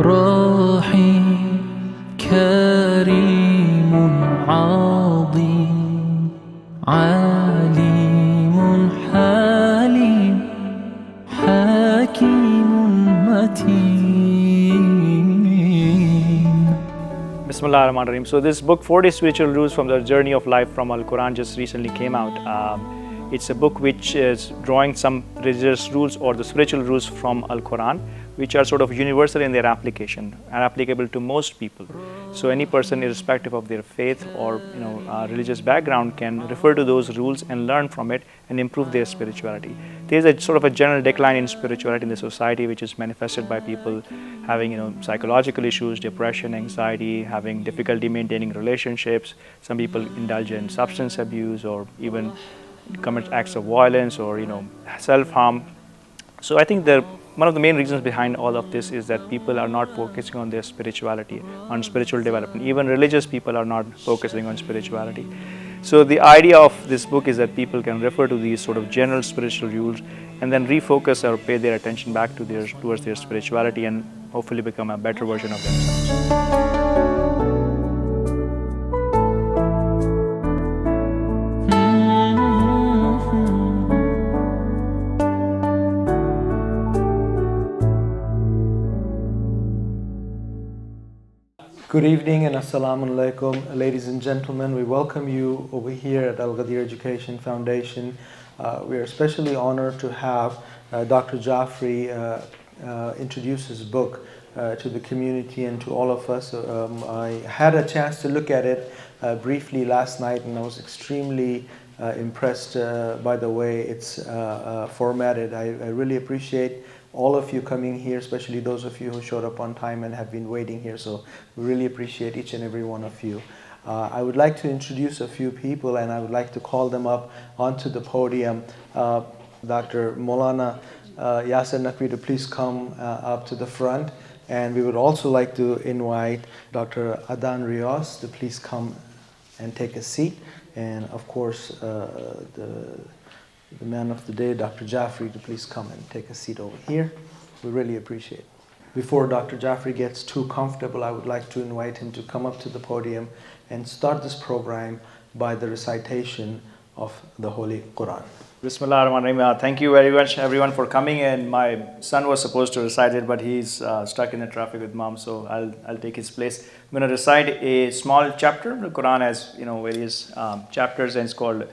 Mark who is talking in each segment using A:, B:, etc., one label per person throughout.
A: رحيم كريم عظيم عليم حليم حكيم متين.
B: Bismillah ar-Rahman ar-Rahim. So this book, 40 Spiritual Rules from the Journey of Life from Al-Quran, just recently came out. It's a book which is drawing some religious rules or the spiritual rules from Al-Quran, which are sort of universal in their application and applicable to most people. So any person, irrespective of their faith or religious background, can refer to those rules and learn from it and improve their spirituality. There's a sort of a general decline in spirituality in the society, which is manifested by people having psychological issues, depression, anxiety, having difficulty maintaining relationships. Some people indulge in substance abuse or even commit acts of violence or self-harm. So I think one of the main reasons behind all of this is that people are not focusing on their spirituality, on spiritual development. Even religious people are not focusing on spirituality. So the idea of this book is that people can refer to these sort of general spiritual rules and then refocus or pay their attention back towards their spirituality and hopefully become a better version of themselves.
C: Good evening and assalamu alaikum, ladies and gentlemen. We welcome you over here at Al-Ghadeer Education Foundation. We are especially honored to have Dr. Jaffrey introduce his book to the community and to all of us. I had a chance to look at it briefly last night, and I was extremely impressed by the way it's formatted. I really appreciate all of you coming here, especially those of you who showed up on time and have been waiting here. So we really appreciate each and every one of you. I would like to introduce a few people, and I would like to call them up onto the podium. Dr. Maulana Yasir Naqvi to please come up to the front. And we would also like to invite Dr. Adan Rios to please come and take a seat. And of course, the man of the day, Dr. Jaffrey, to please come and take a seat over here. We really appreciate it. Before Dr. Jaffrey gets too comfortable, I would like to invite him to come up to the podium and start this program by the recitation of the Holy Quran.
B: Bismillah ar-Rahman ar-Rahim. Thank you very much everyone for coming, and my son was supposed to recite it, but he's stuck in the traffic with mom, so I'll take his place. I'm going to recite a small chapter. The Quran has various chapters, and it's called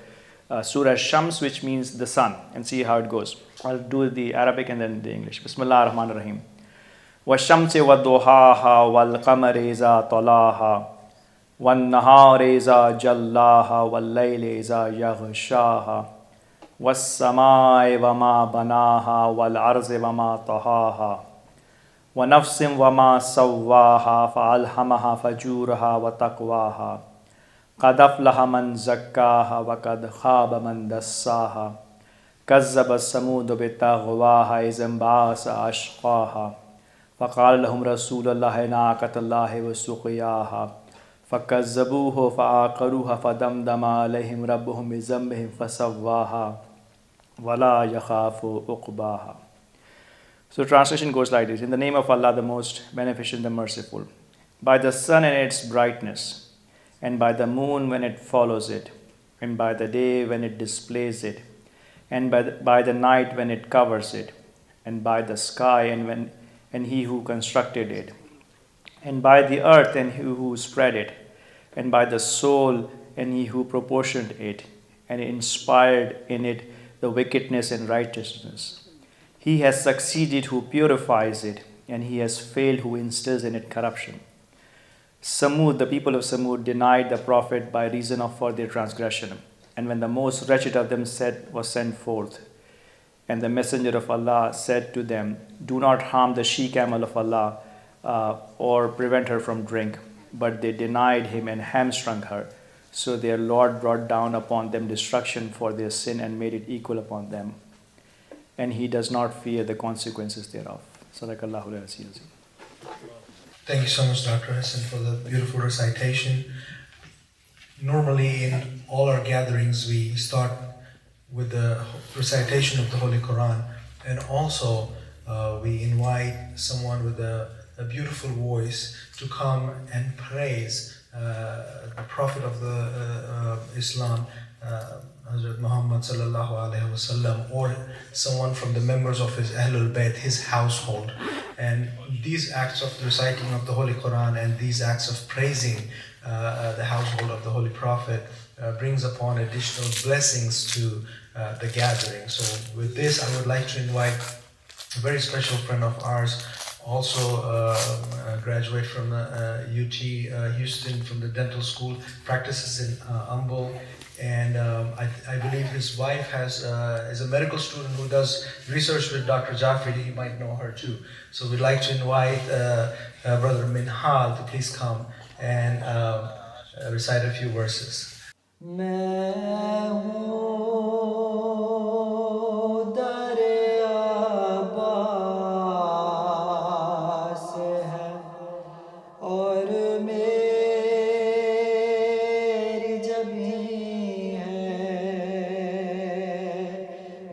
B: Surah Shams, which means the sun, and see how it goes. I'll do the Arabic and then the English. Bismillah ar-Rahman ar-Rahim. وَالشَّمْسِ وَالضُّحَاهَا وَالْقَمَرِ إِذَا طَلَاهَا وَالنَّهَارِ إِذَا جَلَّاهَا وَاللَّيْلِ إِذَا يَغْشَاهَا وَالسَّمَاءِ وَمَا بَنَاهَا وَالْأَرْضِ وَمَا طَحَاهَا وَنَفْسٍ وَمَا سَوَّاهَا فَأَلْهَمَهَا فَجُورَهَا وَتَقْوَاهَا قَدْ أَفْلَحَ مَنْ زَكَّاهَا وَقَدْ خَابَ مَنْ دَسَّاهَا كَذَّبَ الثَّمُودُ بِطَغْوَاهَا إِذِ انبَعَثَ أَشْقَاهَا فَقَالَ لَهُمْ رَسُولُ اللَّهِ نَاقَةَ اللَّهِ وَسُقْيَاهَا فَكَذَّبُوهُ فَعَقَرُوهَا فَدَمْدَمَ عَلَيْهِمْ رَبُّهُم بِذَنبِهِمْ فَسَوَّاهَا وَلَا يَخَافُ عُقْبَاهَا. So translation goes like this: in the name of Allah, the most beneficent, the merciful. By the sun and its brightness, and by the moon when it follows it, and by the day when it displays it, and by the night when it covers it, and by the sky and he who constructed it, and by the earth and he who spread it, and by the soul and he who proportioned it, and inspired in it the wickedness and righteousness. He has succeeded who purifies it, and he has failed who instills in it corruption. Samud, the people of Samud, denied the Prophet by reason of their transgression. And when the most wretched of them was sent forth, and the messenger of Allah said to them, "Do not harm the she-camel of Allah or prevent her from drink." But they denied him and hamstrung her. So their Lord brought down upon them destruction for their sin and made it equal upon them. And he does not fear the consequences thereof. Sadaqallahu al-Azim.
C: Thank you so much, Dr. Hassan, for the beautiful recitation. Normally, in all our gatherings, we start with the recitation of the Holy Quran, and also we invite someone with a a beautiful voice to come and praise the Prophet of the Islam, Hazrat Muhammad sallallahu alaihi wasallam, or someone from the members of his Ahlul Bayt, his household. And these acts of reciting of the Holy Quran and these acts of praising the household of the Holy Prophet brings upon additional blessings to the gathering. So with this, I would like to invite a very special friend of ours, also graduate from UT Houston from the dental school, practices in Umbel, and I believe his wife is a medical student who does research with Dr. Jafri. You might know her too. So we'd like to invite Brother Minhal to please come and recite a few verses.
A: میں ہوں در عباس ہے اور میری جبیں ہے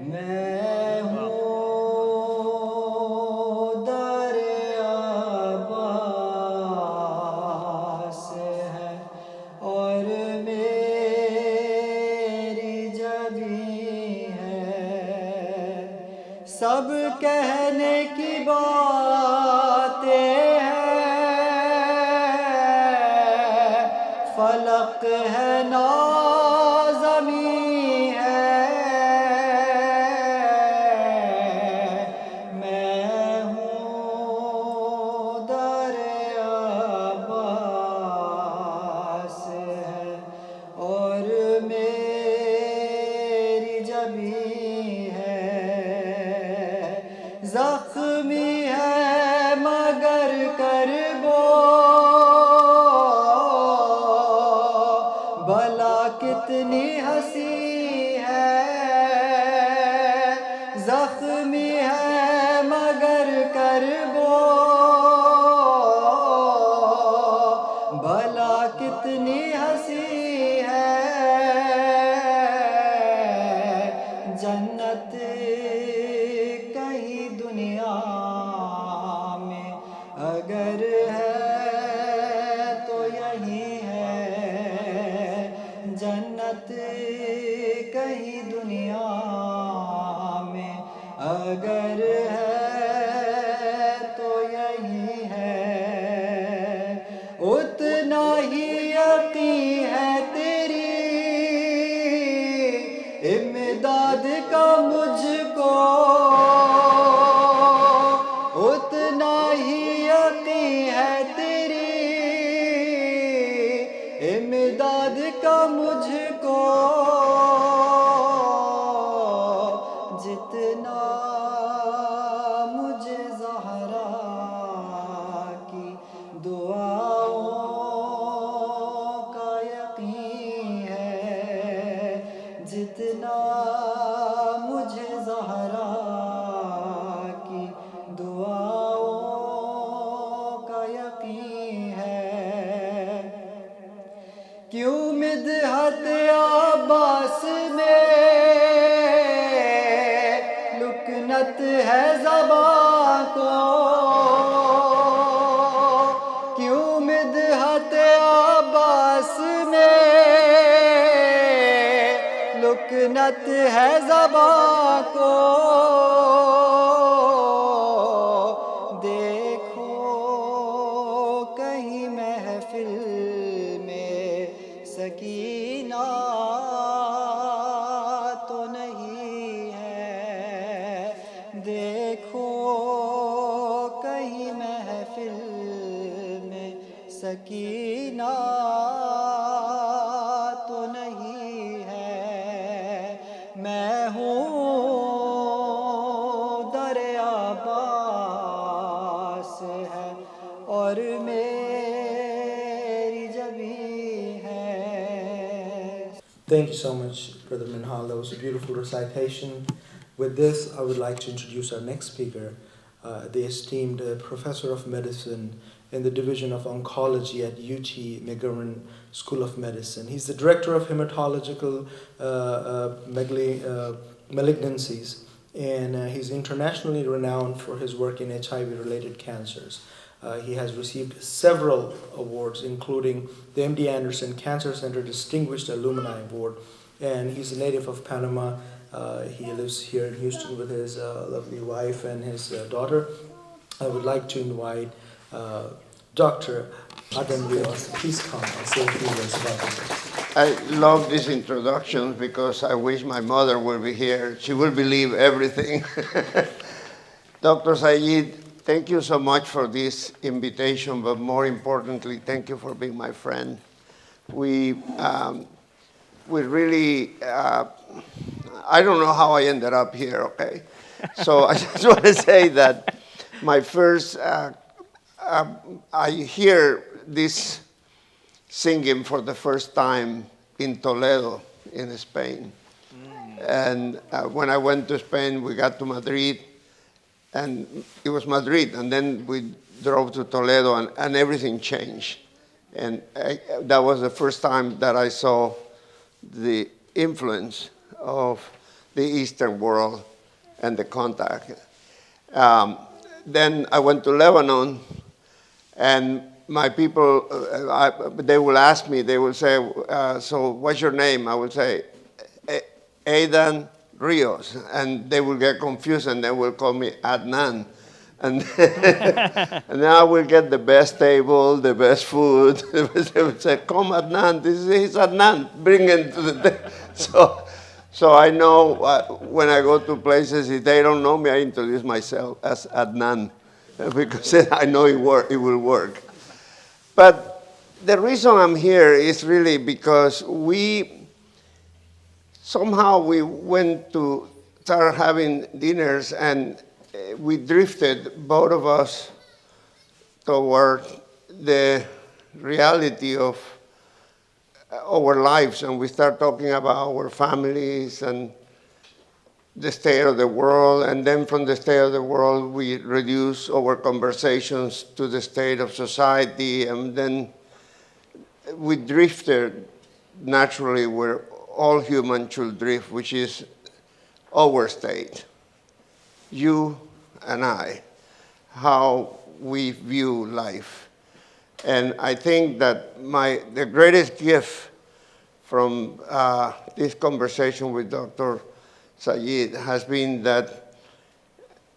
A: میں ہوں در عباس ہے اور سب کہنے کی باتیں ہیں فلک ہے نازمی ہے میں ہوں در عباس ہے اور میری جبیں ہے زخمی ہے مگر کربو بھلا کتنی ہنسی ہے زخمی ہے مگر کربو بھلا کتنی ہنسی ہے جنت کہیں دنیا میں اگر ہے تو یہی ہے جنت کہیں دنیا میں اگر ہے تو یہی ہے اتنا ہی یقین ہے تیری امداد کا مجھ کو اتنا ہی یقین ہے تیری امداد کا مجھ کو جتنا مجھے زہرا کی دعاؤں کا یقین ہے جتنا مجھے زہرا کی دعاؤں کا یقین ہے کیوں مدحت عباس میں لکنت ہے زباں کو کیوں مدحت عباس میں لکنت ہے زباں کو دیکھو کہیں محفل میں سکینہ تو نہیں ہے دیکھو کہیں محفل میں سکینہ تو نہیں ہے میں ہوں در عباس ہے اور میری جبیں ہے.
C: Thank you so much, Brother Minhal. That was a beautiful recitation. With this, I would like to introduce our next speaker, the esteemed professor of medicine in the Division of Oncology at UT McGovern School of Medicine. He's the director of hematological malignancies, and he's internationally renowned for his work in HIV-related cancers. He has received several awards, including the MD Anderson Cancer Center Distinguished Alumni Award. And he's a native of Panama. He lives here in Houston with his lovely wife and his daughter. I would like to invite Dr. Adam Rios. Please come and say a few words about this.
D: I love these introductions because I wish my mother would be here. She will believe everything. Dr. Saeed, thank you so much for this invitation, but more importantly, thank you for being my friend. We really, I don't know how I ended up here, okay? So I just want to say that my first, I hear this singing for the first time in Toledo, in Spain. And when I went to Spain, we got to Madrid, and it was Madrid, and then we drove to Toledo, and everything changed. And that was the first time that I saw the influence of the Eastern world and the contact. Then I went to Lebanon, and my people, they will ask me, they will say, so what's your name? I will say, Aidan Rios. And they will get confused, and they will call me Adnan. And, and now I will get the best table, the best food. They will say, come Adnan, this is Adnan, bring him to the table. So I know when I go to places, if they don't know me, I introduce myself as Adnan, because I know it will work. But the reason I'm here is really because somehow we went to start having dinners, and we drifted, both of us, toward the reality of our lives, and we start talking about our families and the state of the world, and then from the state of the world, we reduce our conversations to the state of society, and then we drifted naturally where all humans should drift, which is our state, you and I, how we view life. And I think that the greatest gift from this conversation with Dr. Saeed has been that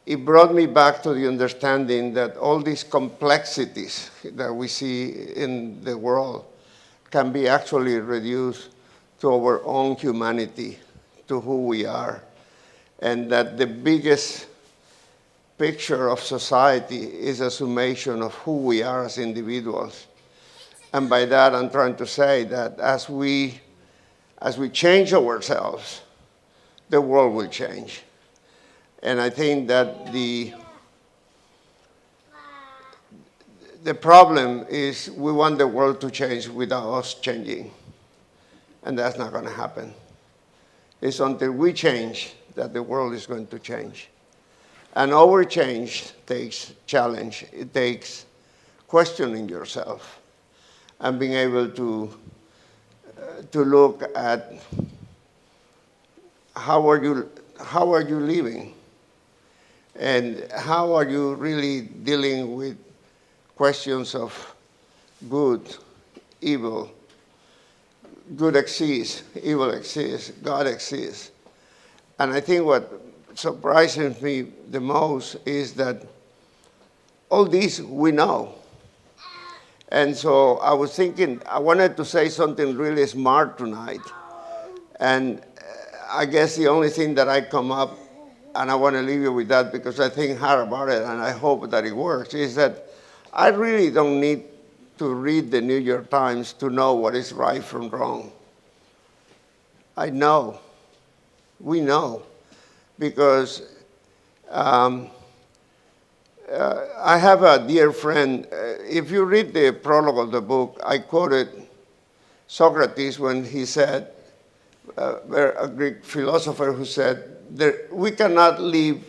D: it brought me back to the understanding that all these complexities that we see in the world can be actually reduced to our own humanity, to who we are. And that the biggest picture of society is a summation of who we are as individuals. And by that, I'm trying to say that as we change ourselves, the world will change. And I think that the problem is we want the world to change without us changing. And that's not going to happen. It's until we change that the world is going to change. And our change takes challenge. It takes questioning yourself and being able to look at how are you living, and how are you really dealing with questions of good, evil. Good exists, evil exists, God exists. And I think what surprises me the most is that all these we know. And so I was thinking, I wanted to say something really smart tonight. And I guess the only thing that I come up, and I want to leave you with that because I think hard about it and I hope that it works, is that I really don't need to read the New York Times to know what is right from wrong. I know. We know. Because I have a dear friend. If you read the prologue of the book, I quoted Socrates when he said, a Greek philosopher who said, we cannot live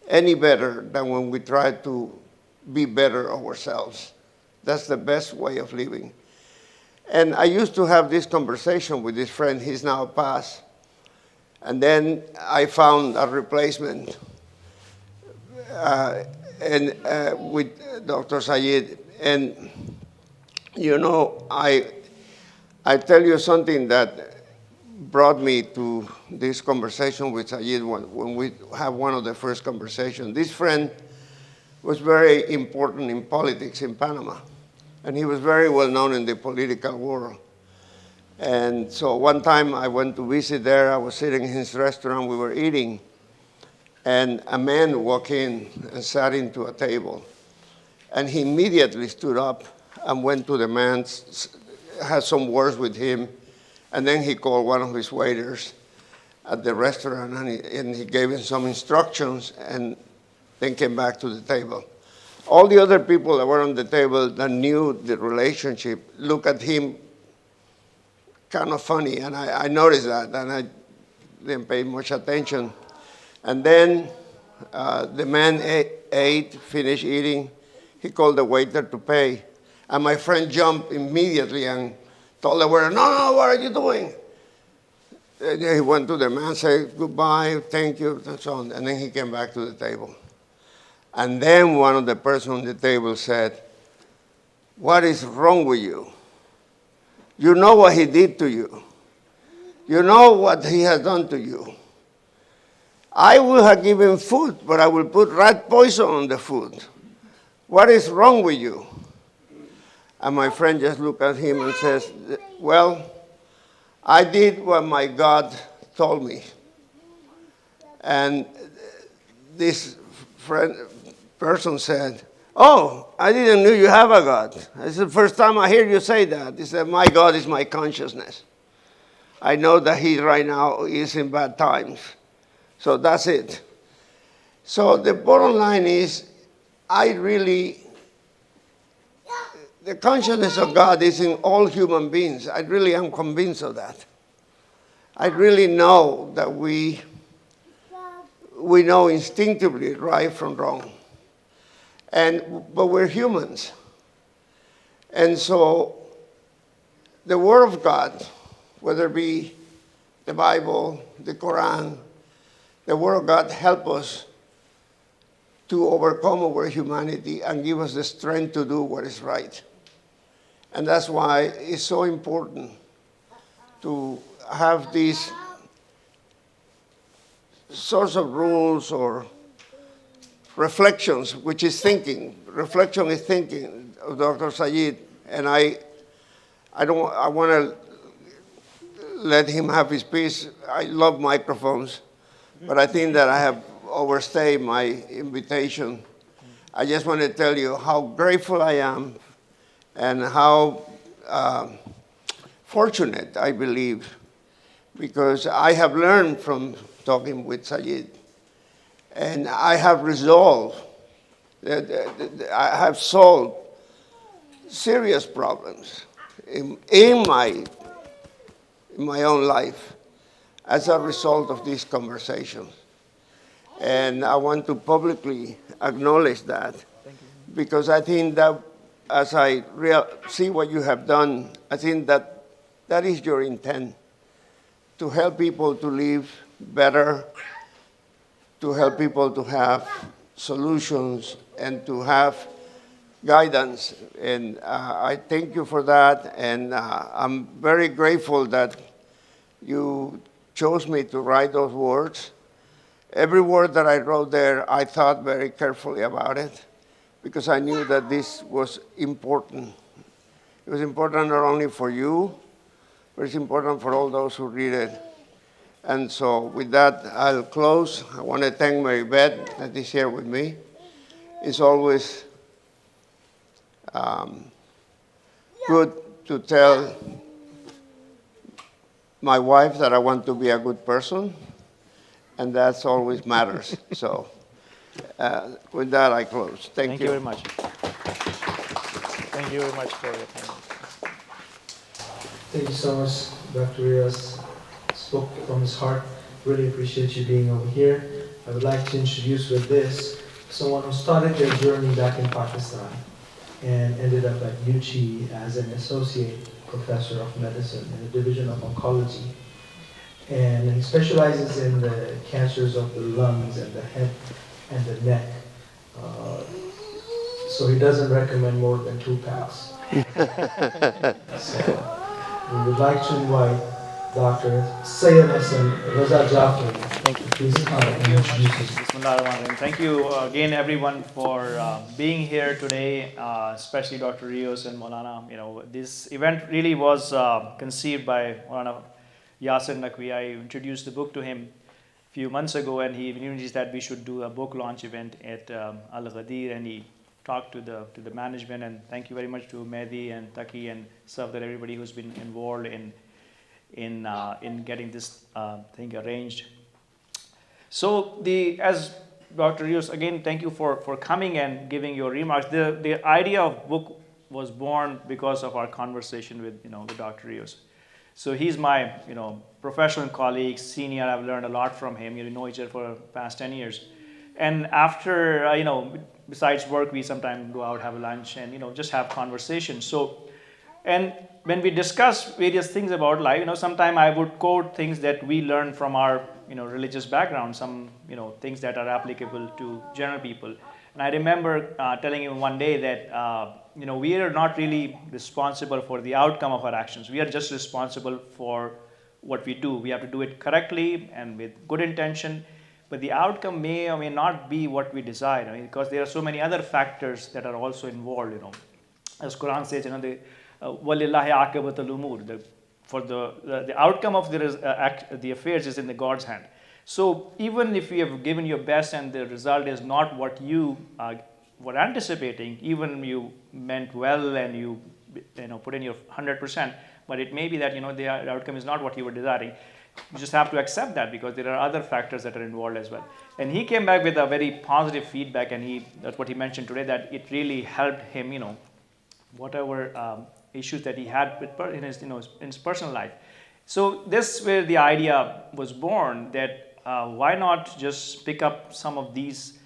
D: any better than when we try to be better ourselves. That's the best way of living. And I used to have this conversation with this friend. He's now passed. And then I found a replacement. and with Dr. Sayed. And, you know, I tell you something that brought me to this conversation with Sayed when we have one of the first conversations. This friend was very important in politics in Panama, and he was very well known in the political world. And so one time I went to visit there. I was sitting in his restaurant. We were eating, and a man walked in and sat into a table. And he immediately stood up and went to the man, had some words with him, and then he called one of his waiters at the restaurant, and he gave him some instructions, and then came back to the table. All the other people that were on the table that knew the relationship looked at him kind of funny, and I noticed that, and I didn't pay much attention. And then the man ate, finished eating. He called the waiter to pay, and my friend jumped immediately and told the waiter, no, what are you doing? And he went to the man, said goodbye, thank you, and so on, and then he came back to the table. And then one of the persons on the table said, what is wrong with you? You know what he did to you. You know what he has done to you. I will have given food, but I will put rat poison on the food. What is wrong with you? And my friend just looked at him and says, well, I did what my God told me. And this person said, oh, I didn't know you have a God. It's the first time I hear you say that. He said, my God is my consciousness. I know that he right now is in bad times. So that's it. So the bottom line is, the consciousness of God is in all human beings. I really am convinced of that. I really know that we know instinctively right from wrong. But we're humans. And so the Word of God, whether it be the Bible, the Quran, the Word of God help us to overcome our humanity and give us the strength to do what is right. And that's why it's so important to have these sorts of rules or reflections, which is thinking. Reflection is thinking of Dr. Sayed, and I want to let him have his peace. I love microphones, but I think that I have overstayed my invitation. I just want to tell you how grateful I am and how fortunate I believe, because I have learned from talking with Sayed. And I have resolved, I have solved serious problems in my own life as a result of these conversations. And I want to publicly acknowledge that, because I think that as I see what you have done, I think that that is your intent, to help people to live better, to help people to have solutions and to have guidance. And I thank you for that. And I'm very grateful that you chose me to write those words. Every word that I wrote there, I thought very carefully about it, because I knew that this was important. It was important not only for you, but it's important for all those who read it. And so with that, I'll close. I want to thank Mary Beth that is here with me. It's always good to tell my wife that I want to be a good person, and that always matters. So with that, I close. Thank you.
B: Thank you very much. Thank you very much for your time.
C: Thank you so much, Dr. Rios. Spoke from his heart. Really appreciate you being over here. I would like to introduce with this someone who started their journey back in Pakistan and ended up at UCHI as an associate professor of medicine in the division of oncology. And he specializes in the cancers of the lungs and the head and the neck. So he doesn't recommend more than 2 packs. So we would like to invite Dr. Sayyid Hassan Raza Jafri.
B: Thank you.
C: Please come and introduce himself.
B: Bismillahirrahmanirrahim. Thank you again, everyone, for being here today, especially Dr. Rios and Maulana. This event really was conceived by Maulana Yasir Naqvi. I introduced the book to him a few months ago, and he introduced that we should do a book launch event at Al-Ghadeer, and he talked to the management. And thank you very much to Mehdi and Taki and Safdar, everybody who's been involved in getting this thing arranged. So as Dr. Rios, again, thank you for coming and giving your remarks. The idea of book was born because of our conversation with Dr. Rios. So he's my professional colleague, senior. I've learned a lot from him. We know each other for the past 10 years. And after besides work, we sometimes go out, have lunch, and just have conversations. So, and when we discuss various things about life, sometimes I would quote things that we learn from our religious background, some things that are applicable to general people. And I remember telling him one day that we are not really responsible for the outcome of our actions. We are just responsible for what we do. We have to do it correctly and with good intention, but the outcome may or may not be what we desire, because there are so many other factors that are also involved. As Quran says, وَلِلَّهِ عَاقِبَةُ الْأُمُورِ. For the outcome of the affairs is in the God's hand. So even if you have given your best and the result is not what you were anticipating, even you meant well and you put in your 100%, but it may be that the outcome is not what you were desiring. You just have to accept that, because there are other factors that are involved as well. And he came back with a very positive feedback, and that's what he mentioned today, that it really helped him, whatever issues that he had in his personal life. So this where the idea was born, that why not just pick up some of these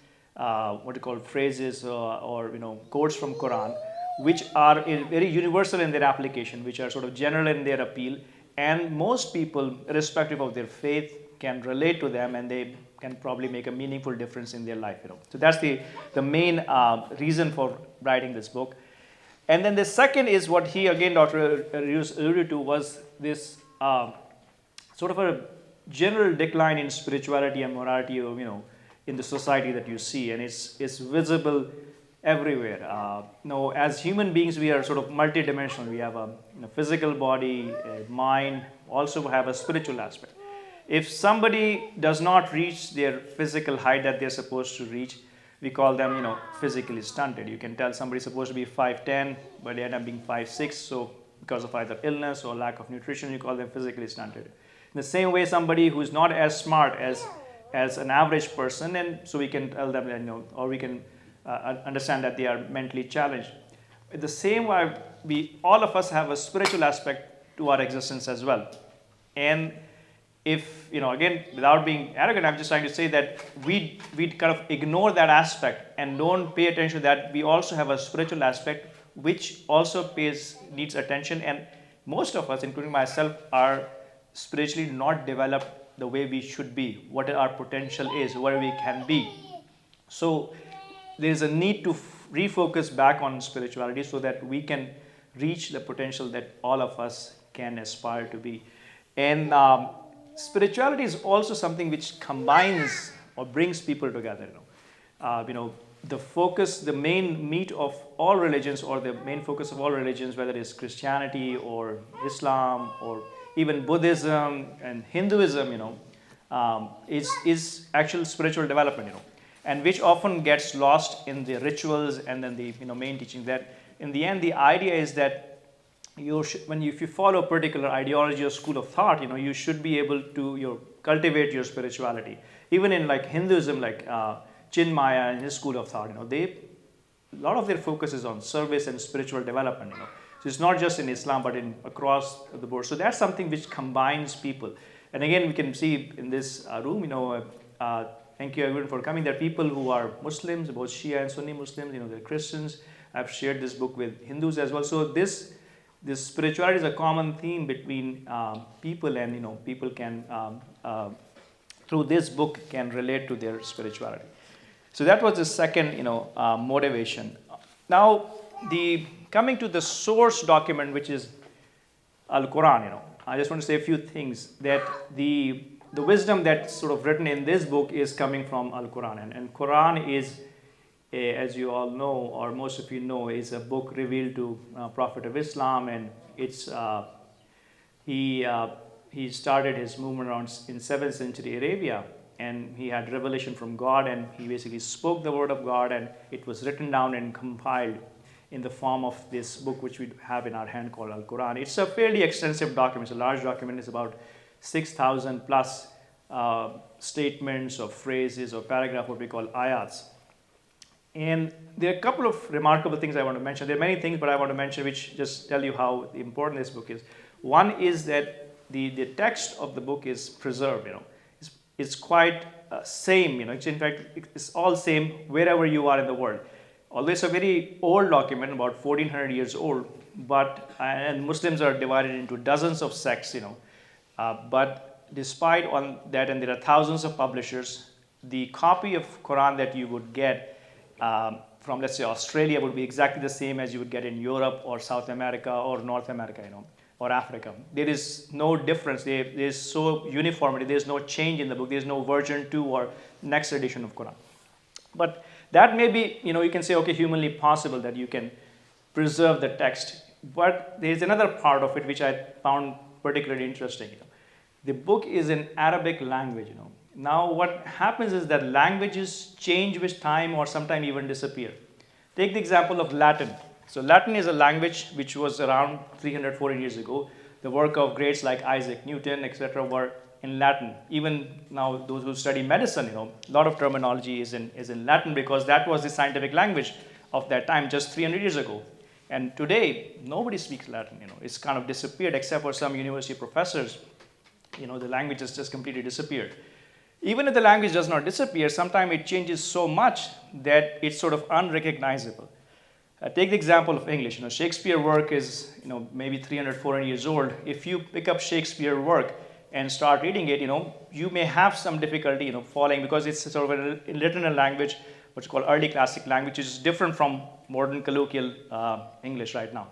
B: phrases or quotes from Quran, which are very universal in their application, which are sort of general in their appeal, and most people, irrespective of their faith, can relate to them, and they can probably make a meaningful difference in their life. So that's the main reason for writing this book. And then the second is what he, again, Dr. Rios alluded to, was this sort of a general decline in spirituality and morality, in the society that you see, and it's visible everywhere. As human beings, we are sort of multidimensional. We have a physical body, a mind, also have a spiritual aspect. If somebody does not reach their physical height that they're supposed to reach, we call them, physically stunted. You can tell somebody's supposed to be 5'10", but they end up being 5'6", so because of either illness or lack of nutrition, you call them physically stunted. In the same way, somebody who's not as smart as an average person, and so we can tell them, or we can understand that they are mentally challenged. In the same way, all of us have a spiritual aspect to our existence as well. And if, again, without being arrogant, I'm just trying to say that we kind of ignore that aspect and don't pay attention to that. We also have a spiritual aspect which also needs attention, and most of us, including myself, are spiritually not developed the way we should be, what our potential is, where we can be. So there's a need to refocus back on spirituality so that we can reach the potential that all of us can aspire to be. And spirituality is also something which combines or brings people together. The focus, the main meat of all religions, or the main focus of all religions, whether it's Christianity or Islam or even Buddhism and Hinduism, is actual spiritual development, and which often gets lost in the rituals and then the main teaching. That in the end, the idea is that if you follow a particular ideology or school of thought, you should be able to cultivate your spirituality. Even in like Hinduism, like Chinmaya and his school of thought, a lot of their focus is on service and spiritual development. So it's not just in Islam, but across the board. So that's something which combines people. And again, we can see in this room, thank you everyone for coming. There are people who are Muslims, both Shia and Sunni Muslims. They're Christians. I've shared this book with Hindus as well. So this spirituality is a common theme between people, and people can through this book can relate to their spirituality. So that was the second, motivation. Now, coming to the source document, which is Al-Quran, I just want to say a few things that the wisdom that's sort of written in this book is coming from Al-Quran, and Quran is, as you all know, or most of you know, is a book revealed to Prophet of Islam, and it's he started his movement around in 7th century Arabia, and he had revelation from God, and he basically spoke the word of God, and it was written down and compiled in the form of this book which we have in our hand called Al-Quran. It's a fairly extensive document. It's a large document. It's about 6,000 plus statements or phrases or paragraph, what we call ayats. And there are a couple of remarkable things I want to mention. There are many things, but I want to mention which just tell you how important this book is. One is that the text of the book is preserved. It's quite same. It's, in fact, it's all same wherever you are in the world. Although it's a very old document, about 1400 years old, and Muslims are divided into dozens of sects. But despite all that, and there are thousands of publishers, the copy of Quran that you would get from, let's say, Australia would be exactly the same as you would get in Europe or South America or North America, or Africa. There is no difference. There is so uniformity. There is no change in the book. There is no version 2 or next edition of Quran. But that may be, you can say, okay, humanly possible that you can preserve the text. But there is another part of it which I found particularly interesting. The book is in Arabic language. Now what happens is that languages change with time or sometimes even disappear. Take the example of Latin. So Latin is a language which was around 300, 400 years ago. The work of greats like Isaac Newton, etc., were in Latin. Even now, those who study medicine, a lot of terminology is in Latin because that was the scientific language of that time, just 300 years ago. And today, nobody speaks Latin. It's kind of disappeared except for some university professors. The language has just completely disappeared. Even if the language does not disappear, sometimes it changes so much that it's sort of unrecognizable. Take the example of English. Shakespeare work is maybe 300, 400 years old. If you pick up Shakespeare work and start reading it, you may have some difficulty, following, because it's sort of written in a language what's called early classic language, which is different from modern colloquial English right now.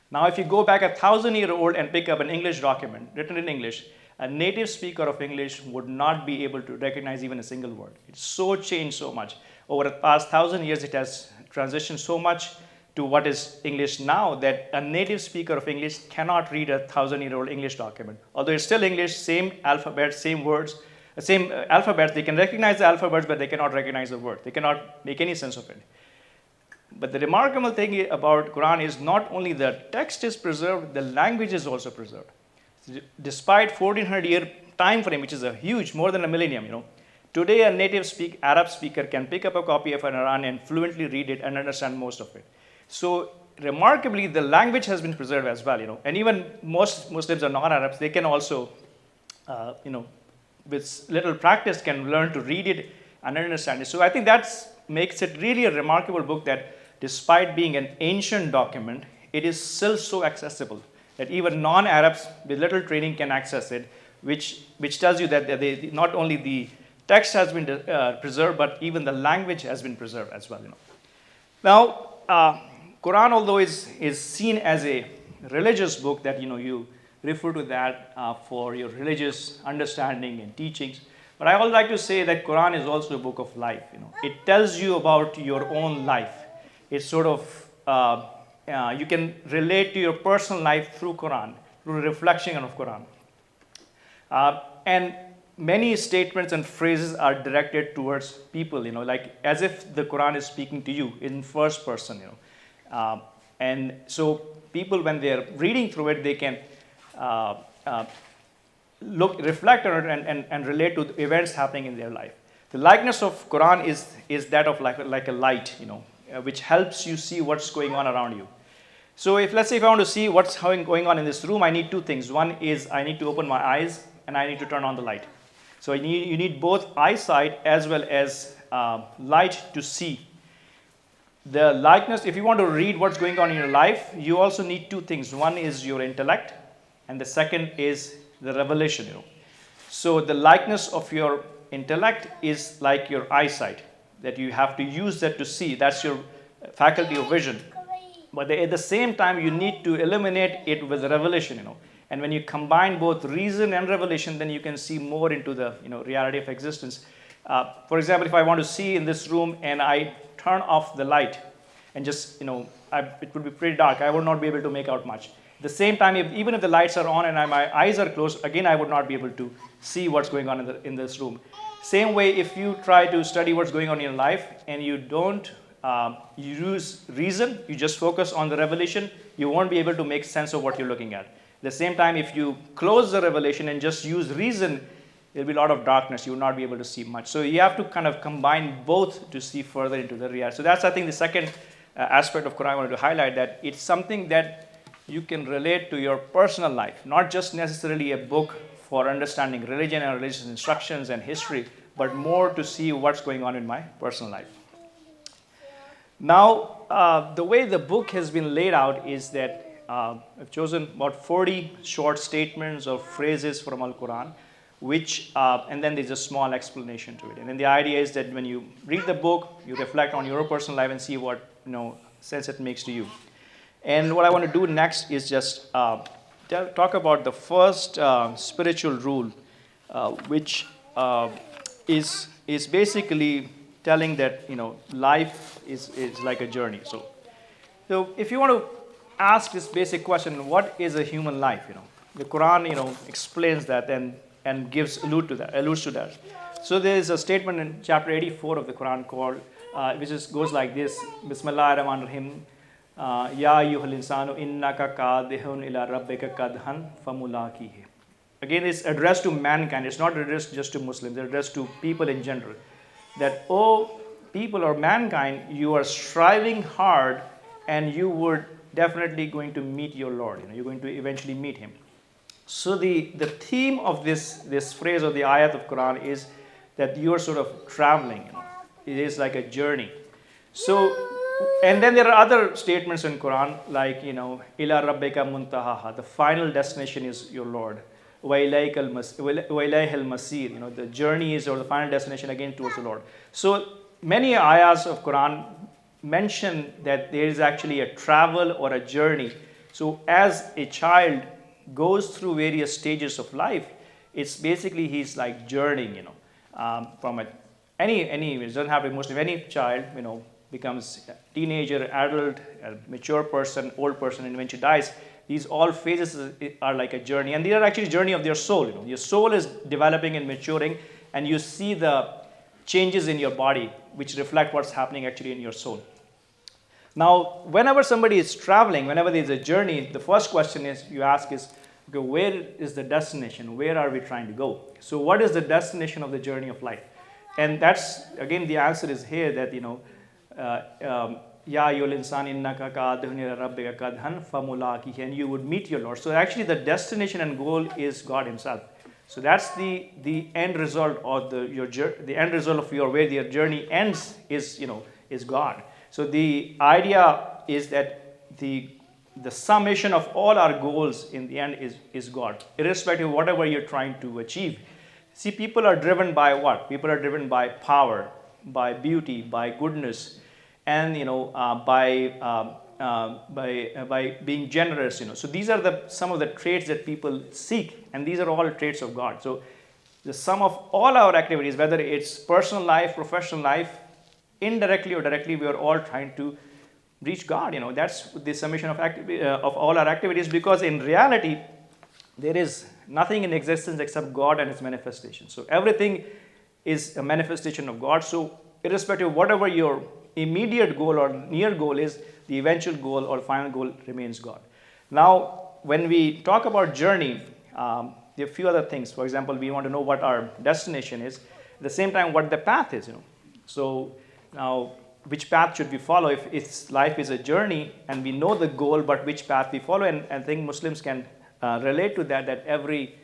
B: Now, if you go back 1,000-year-old and pick up an English document written in English, a native speaker of English would not be able to recognize even a single word. It's so changed so much. Over the past 1,000 years, it has transitioned so much to what is English now that a native speaker of English cannot read a 1,000-year-old English document. Although it's still English, same alphabet, same words, same alphabet. They can recognize the alphabets, but they cannot recognize the word. They cannot make any sense of it. But the remarkable thing about Quran is not only the text is preserved, the language is also preserved. Despite 1400-year time frame, which is a huge, more than a millennium, today a native Arab speaker can pick up a copy of an Quran and fluently read it and understand most of it. So remarkably, the language has been preserved as well, and even most Muslims are non-Arabs, they can also, with little practice, can learn to read it and understand it. So I think that makes it really a remarkable book that, despite being an ancient document, it is still so accessible that even non-Arabs with little training can access it, which tells you that not only the text has been preserved, but even the language has been preserved as well. Now, Quran, although is seen as a religious book that you refer to that for your religious understanding and teachings, but I would like to say that Quran is also a book of life. It tells you about your own life. It's sort of you can relate to your personal life through Quran, through reflection of Quran, and many statements and phrases are directed towards people, like as if the Quran is speaking to you in first person, and so people, when they're reading through it, they can reflect on it and relate to the events happening in their life. The likeness of Quran is that of like a light, which helps you see what's going on around you. So let's say if I want to see what's going on in this room, I need two things. One is I need to open my eyes and I need to turn on the light. So you need both eyesight as well as light to see. The likeness, if you want to read what's going on in your life, you also need two things. One is your intellect, and the second is the revelation. So the likeness of your intellect is like your eyesight. that you have to use that to see. That's your faculty of vision. But at the same time, you need to eliminate it with revelation, And when you combine both reason and revelation, then you can see more into the, reality of existence. For example, if I want to see in this room and I turn off the light and just, it would be pretty dark. I would not be able to make out much. At the same time, even if the lights are on and my eyes are closed, again, I would not be able to see what's going on in this room. Same way, if you try to study what's going on in your life and you don't use reason, you just focus on the revelation, you won't be able to make sense of what you're looking at. At the same time, if you close the revelation and just use reason, there'll be a lot of darkness. You will not be able to see much. So you have to kind of combine both to see further into the reality. So that's, I think, the second aspect of Quran I wanted to highlight, that it's something that you can relate to your personal life, not just necessarily a book for understanding religion and religious instructions and history, but more to see what's going on in my personal life. Now, the way the book has been laid out is that I've chosen about 40 short statements or phrases from Al-Quran, and then there's a small explanation to it. And then the idea is that when you read the book, you reflect on your personal life and see what sense it makes to you. And what I want to do next is just talk about the first spiritual rule, which is basically telling that life is like a journey. So if you want to ask this basic question, what is a human life? The Quran explains that and alludes to that. So there is a statement in chapter 84 of the Quran called which goes like this: Bismillahir Rahmanir Rahim. Ya ayyuhal insanu innaka kadihun ila rabbika kadhan famulakihi. Again, it's addressed to mankind. It's not addressed just to Muslims. It's addressed to people in general. That, oh, people or mankind, you are striving hard and you would definitely going to meet your Lord. You're going to eventually meet Him. So the theme of this phrase or the ayat of Quran is that you are sort of traveling. It is like a journey. So, and then there are other statements in Quran like, ila rabbika muntahaha. The final destination is your Lord. Wa ilayhil masir. The journey is, or the final destination again towards the Lord. So many ayahs of Quran mention that there is actually a travel or a journey. So as a child goes through various stages of life, it's basically he's like journeying, from any, it doesn't have to be Muslim, any child, becomes a teenager, adult, a mature person, old person, and eventually dies. These all phases are like a journey, and they are actually a journey of their soul. Your soul is developing and maturing, and you see the changes in your body, which reflect what's happening actually in your soul. Now, whenever somebody is traveling, whenever there's a journey, the first question you ask is, okay, where is the destination? Where are we trying to go? So what is the destination of the journey of life? And that's, again, the answer is here that, Ya ayyuhal insan innaka kadihun ila rabbika kadhan famulakihi, and you would meet your Lord. So actually the destination and goal is God Himself. So that's the end result of the end result of where your journey ends is God. So the idea is that the summation of all our goals in the end is God, irrespective of whatever you're trying to achieve. See, people are driven by what? People are driven by power, by beauty, by goodness, and by being generous. So these are some of the traits that people seek, and these are all traits of God. So the sum of all our activities, whether it's personal life, professional life, indirectly or directly, we are all trying to reach God. That's the summation of all our activities, because in reality, there is nothing in existence except God and His manifestation. So everything is a manifestation of God. So irrespective of whatever your immediate goal or near goal is, the eventual goal or final goal remains God. Now, when we talk about journey, there are a few other things. For example, we want to know what our destination is. At the same time, what the path is. So now, which path should we follow? If life is a journey and we know the goal, but which path we follow? And I think Muslims can relate to that every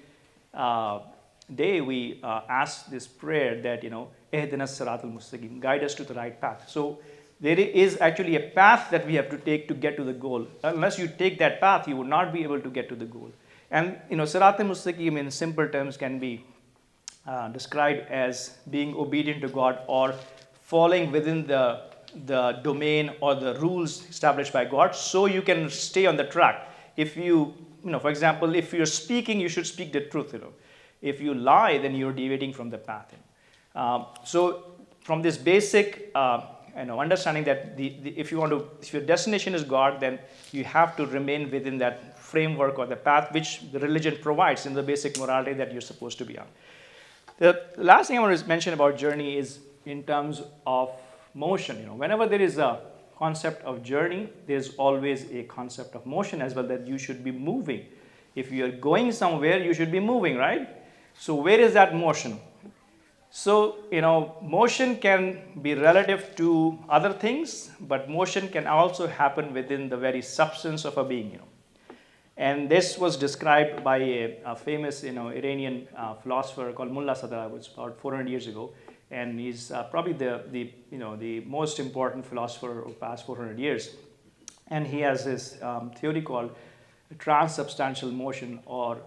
B: day we ask this prayer that, Ihdinas siratal mustaqim, guide us to the right path. So there is actually a path that we have to take to get to the goal. Unless you take that path, you will not be able to get to the goal. And, siratal mustaqim in simple terms can be described as being obedient to God or falling within the domain or the rules established by God, so you can stay on the track. If you know, for example, if you're speaking, you should speak the truth. If you lie, then you're deviating from the path. So from this basic understanding that if your destination is God, then you have to remain within that framework or the path which the religion provides in the basic morality that you're supposed to be on. The last thing I want to mention about journey is in terms of motion. Whenever there is a concept of journey, there's always a concept of motion as well, that you should be moving. If you're going somewhere, you should be moving, right? So where is that motion? So, motion can be relative to other things, but motion can also happen within the very substance of a being. And this was described by a famous, Iranian philosopher called Mullah Sadr. It was about 400 years ago, and he's probably the most important philosopher of the past 400 years. And he has this theory called transubstantial motion, or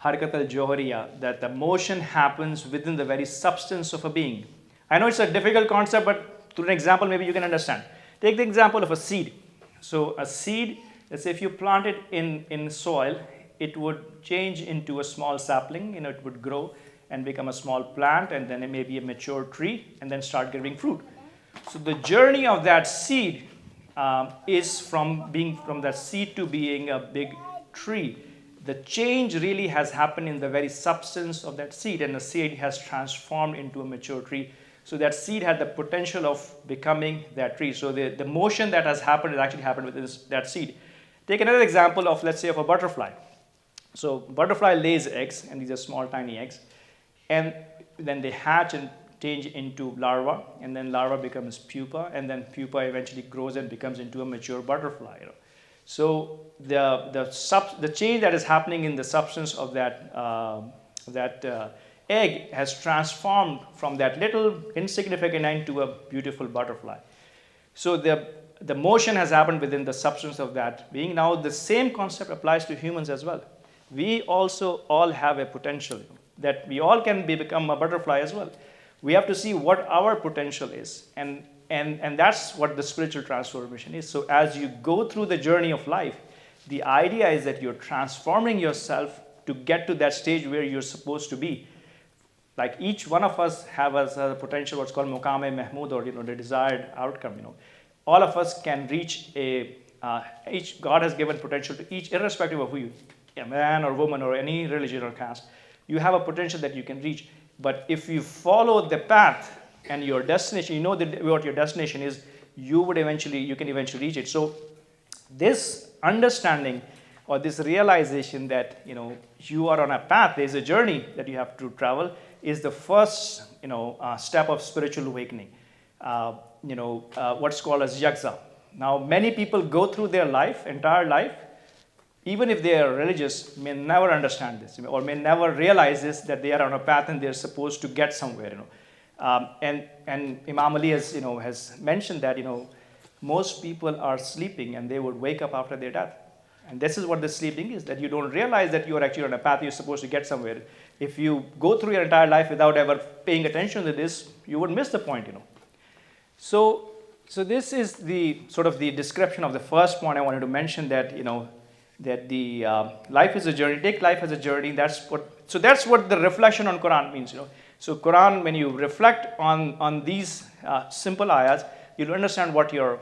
B: Harakat al-Johariya, that the motion happens within the very substance of a being. I know it's a difficult concept, but through an example, maybe you can understand. Take the example of a seed. So a seed, let's say if you plant it in soil, it would change into a small sapling, it would grow and become a small plant, and then it may be a mature tree, and then start giving fruit. So the journey of that seed is from that seed to being a big tree. The change really has happened in the very substance of that seed, and the seed has transformed into a mature tree. So that seed had the potential of becoming that tree. So the motion that has happened has actually happened within that seed. Take another example of, let's say, of a butterfly. So butterfly lays eggs, and these are small, tiny eggs. And then they hatch and change into larva, and then larva becomes pupa, and then pupa eventually grows and becomes into a mature butterfly. So the change that is happening in the substance of that egg has transformed from that little insignificant egg to a beautiful butterfly. So the motion has happened within the substance of that being. Now the same concept applies to humans as well. We also all have a potential that we all can become a butterfly as well. We have to see what our potential is, and that's what the spiritual transformation is. So as you go through the journey of life, the idea is that you're transforming yourself to get to that stage where you're supposed to be. Like each one of us has a potential, what's called Muqam-e Mahmud, or the desired outcome. All of us can reach each God has given potential to each, irrespective of who you, a man or woman or any religion or caste. You have a potential that you can reach. But if you follow the path and your destination, what your destination is, you can eventually reach it. So this understanding or this realization that you are on a path, there's a journey that you have to travel, is the first step of spiritual awakening. What's called as yagza. Now many people go through their entire life, even if they are religious, may never understand this, or may never realize this, that they are on a path and they're supposed to get somewhere. And Imam Ali has mentioned that most people are sleeping and they would wake up after their death. And this is what the sleeping is, that you don't realize that you are actually on a path, you're supposed to get somewhere. If you go through your entire life without ever paying attention to this, you would miss the point. So this is the sort of the description of the first point I wanted to mention, that that the life is a journey. Take life as a journey. That's what the reflection on Quran means. So Quran, when you reflect on these simple ayahs, you'll understand what your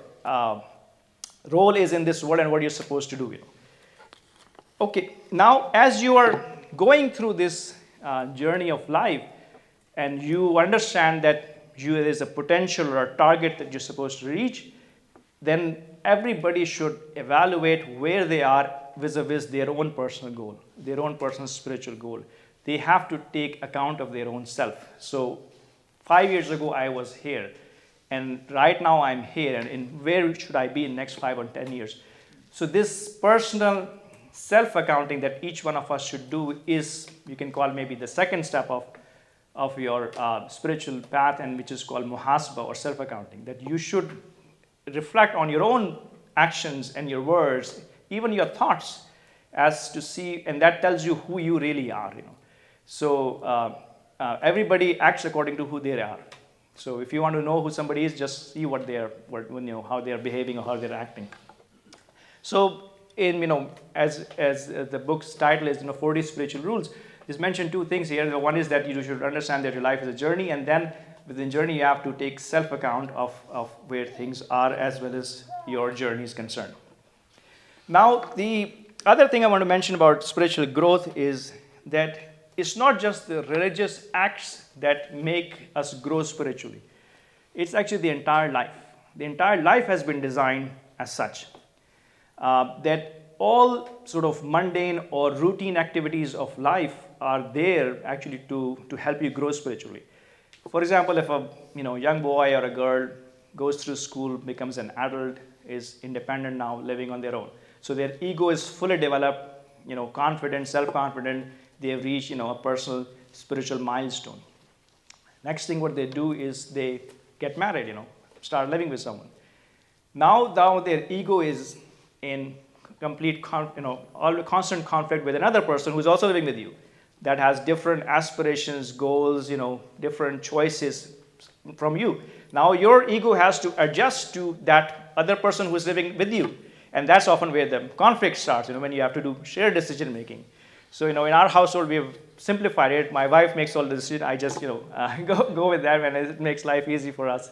B: role is in this world and what you're supposed to do. Okay, now as you are going through this journey of life, and you understand that there is a potential or a target that you're supposed to reach, then everybody should evaluate where they are vis-a-vis their own personal goal, their own personal spiritual goal. They have to take account of their own self. So 5 years ago I was here, and right now I'm here, and where should I be in the next 5 or 10 years? So this personal self-accounting that each one of us should do is, you can call maybe the second step of your spiritual path, and which is called muhasaba, or self-accounting, that you should reflect on your own actions and your words, even your thoughts, as to see, and that tells you who you really are. So everybody acts according to who they are. So if you want to know who somebody is, just see how they are behaving or how they're acting. So as the book's title is 40 spiritual rules, just mentioned two things here. The one is that you should understand that your life is a journey, and then within journey you have to take self-account of where things are as well as your journey is concerned. Now, the other thing I want to mention about spiritual growth is that it's not just the religious acts that make us grow spiritually. It's actually the entire life. The entire life has been designed as such. That all sort of mundane or routine activities of life are there actually to help you grow spiritually. For example, if a young boy or a girl goes through school, becomes an adult, is independent now, living on their own. So their ego is fully developed, confident, self-confident. They have reached, a personal spiritual milestone. Next thing what they do is they get married, start living with someone. Now their ego is in complete, constant conflict with another person who's also living with you, that has different aspirations, goals, different choices from you. Now your ego has to adjust to that other person who's living with you. And that's often where the conflict starts, when you have to do shared decision making. So, in our household, we have simplified it. My wife makes all the decisions. I just, go with that, and it makes life easy for us.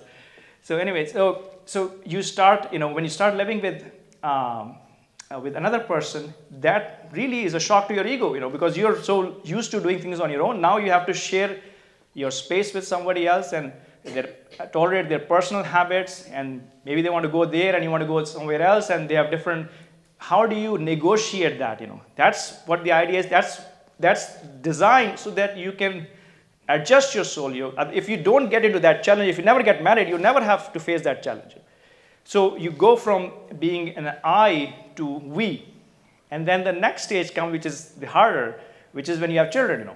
B: So anyway, so you start, when you start living with another person, that really is a shock to your ego, because you're so used to doing things on your own. Now you have to share your space with somebody else, and tolerate their personal habits, and maybe they want to go there and you want to go somewhere else, and they have different. How do you negotiate that? That's what the idea is. That's designed so that you can adjust your soul. If you don't get into that challenge, if you never get married, you never have to face that challenge. So you go from being an I to we, and then the next stage comes, which is the harder, which is when you have children.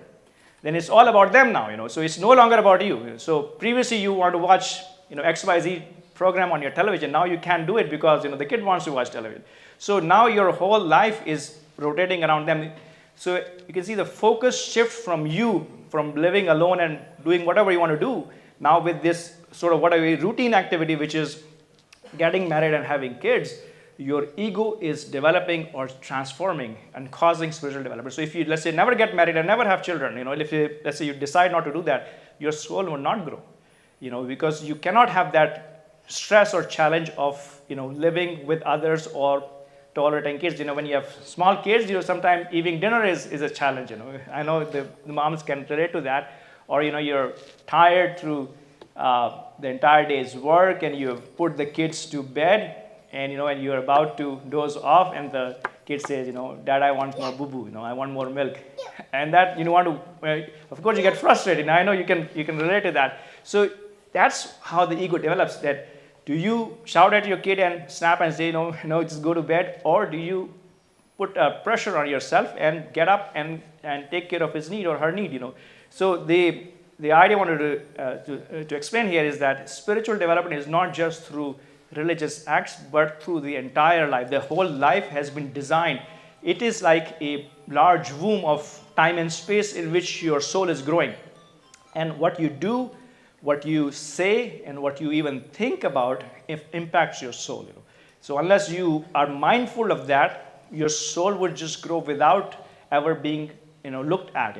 B: Then it's all about them now, so it's no longer about you. So previously you want to watch, XYZ program on your television. Now you can't do it because, the kid wants to watch television. So now your whole life is rotating around them. So you can see the focus shift from you, from living alone and doing whatever you want to do, now with this sort of routine activity, which is getting married and having kids. Your ego is developing or transforming and causing spiritual development. So if you, let's say, never get married and never have children, let's say you decide not to do that, your soul will not grow, because you cannot have that stress or challenge of, living with others or tolerating kids. When you have small kids, sometimes eating dinner is a challenge, I know the moms can relate to that. Or, you're tired through the entire day's work, and you have put the kids to bed, and and you're about to doze off, and the kid says, Dad, I want more boo-boo, I want more milk. And that you want to, of course you get frustrated. I know you can relate to that. So that's how the ego develops. That do you shout at your kid and snap and say, no, just go to bed, or do you put pressure on yourself and get up and take care of his need or her need, So the idea I wanted to explain here is that spiritual development is not just through religious acts, but through the entire life. The whole life has been designed. It is like a large womb of time and space in which your soul is growing. And what you do, what you say, and what you even think about impacts your soul. So unless you are mindful of that, your soul would just grow without ever being looked at.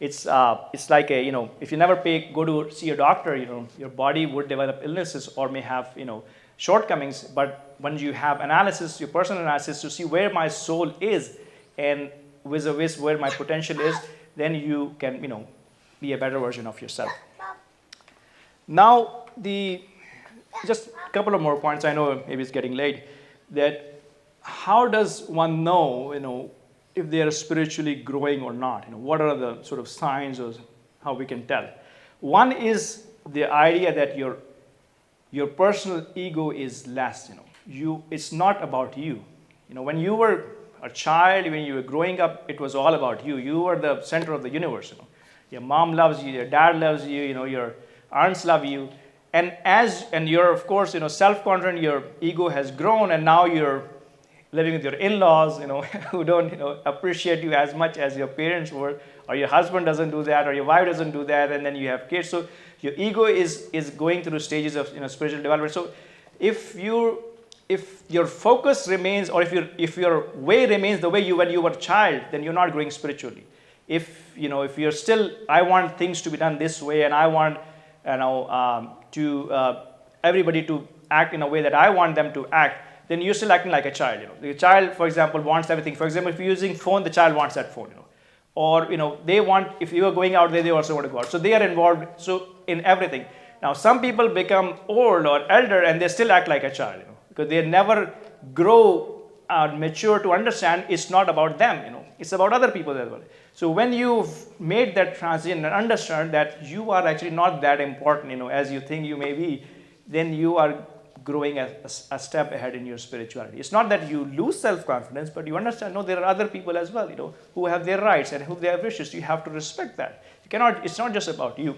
B: It's like if you never go to see a doctor, your body would develop illnesses or may have shortcomings. But when you have analysis, your personal analysis, to see where my soul is and vis-a-vis where my potential is, then you can be a better version of yourself. Now just a couple of more points. I know maybe it's getting late. That how does one know if they are spiritually growing or not? What are the sort of signs or how we can tell? One is the idea that your personal ego is less. It's not about you. When you were a child, when you were growing up, it was all about you. You were the center of the universe. Your mom loves you, your dad loves you, your aunts love you. And you're, of course, self-confident, your ego has grown, and now you're living with your in-laws, who don't, appreciate you as much as your parents were, or your husband doesn't do that, or your wife doesn't do that, and then you have kids. your ego is going through stages of spiritual development. So if your focus remains, or if your way remains the way you when you were a child, then you're not growing spiritually. If you're still, I want things to be done this way, and I want everybody to act in a way that I want them to act, then you're still acting like a child. The child, for example, wants everything. For example, if you're using phone, the child wants that phone. Or they want, if you are going out there, they also want to go out. So they are involved in everything. Now some people become old or elder and they still act like a child, because they never grow and mature to understand it's not about them, it's about other people as well. So when you've made that transition and understand that you are actually not that important, as you think you may be, then you are growing a step ahead in your spirituality. It's not that you lose self-confidence, but you understand, no, there are other people as well, who have their rights and who they have wishes. You have to respect that. It's not just about you.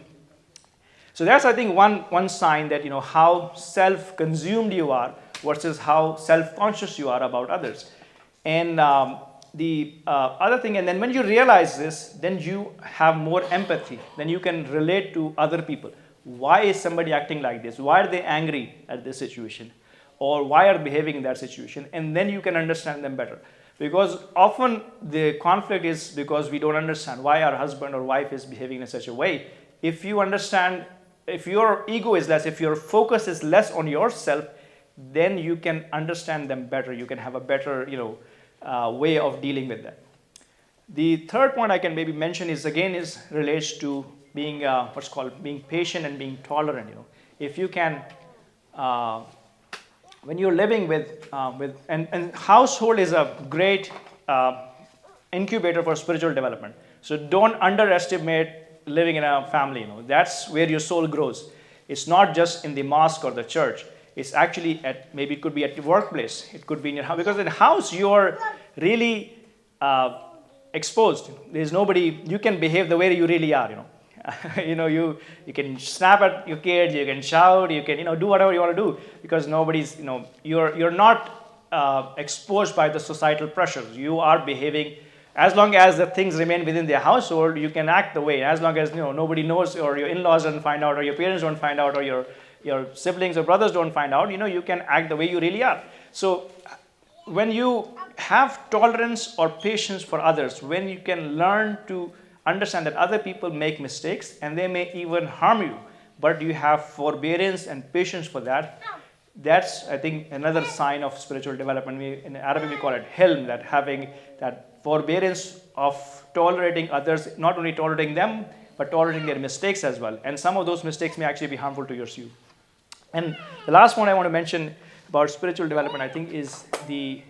B: So that's, I think, one sign that, how self-consumed you are versus how self-conscious you are about others. And the other thing, and then when you realize this, then you have more empathy. Then you can relate to other people. Why is somebody acting like this? Why are they angry at this situation? Or why are they behaving in that situation? And then you can understand them better. Because often the conflict is because we don't understand why our husband or wife is behaving in such a way. If you understand, if your ego is less, if your focus is less on yourself, then you can understand them better. You can have a better, way of dealing with that. The third point I can maybe mention is relates to being what's called being patient and being tolerant. If you can, when you're living with and household is a great incubator for spiritual development. So don't underestimate living in a family. That's where your soul grows. It's not just in the mosque or the church. It's actually maybe it could be at your workplace. It could be in your house, because in the house you're really exposed. There's nobody. You can behave the way you really are. You can snap at your kids, you can shout, you can do whatever you want to do, because nobody's you're not exposed by the societal pressures. You are behaving, as long as the things remain within the household, you can act the way. As long as nobody knows, or your in-laws don't find out, or your parents don't find out, or your siblings or brothers don't find out, you can act the way you really are. So when you have tolerance or patience for others, when you can learn to understand that other people make mistakes and they may even harm you, but you have forbearance and patience for that, that's, I think, another sign of spiritual development. In Arabic we call it hilm, that having that forbearance of tolerating others, not only tolerating them, but tolerating their mistakes as well. And some of those mistakes may actually be harmful to you. And the last one I want to mention about spiritual development, I think, is the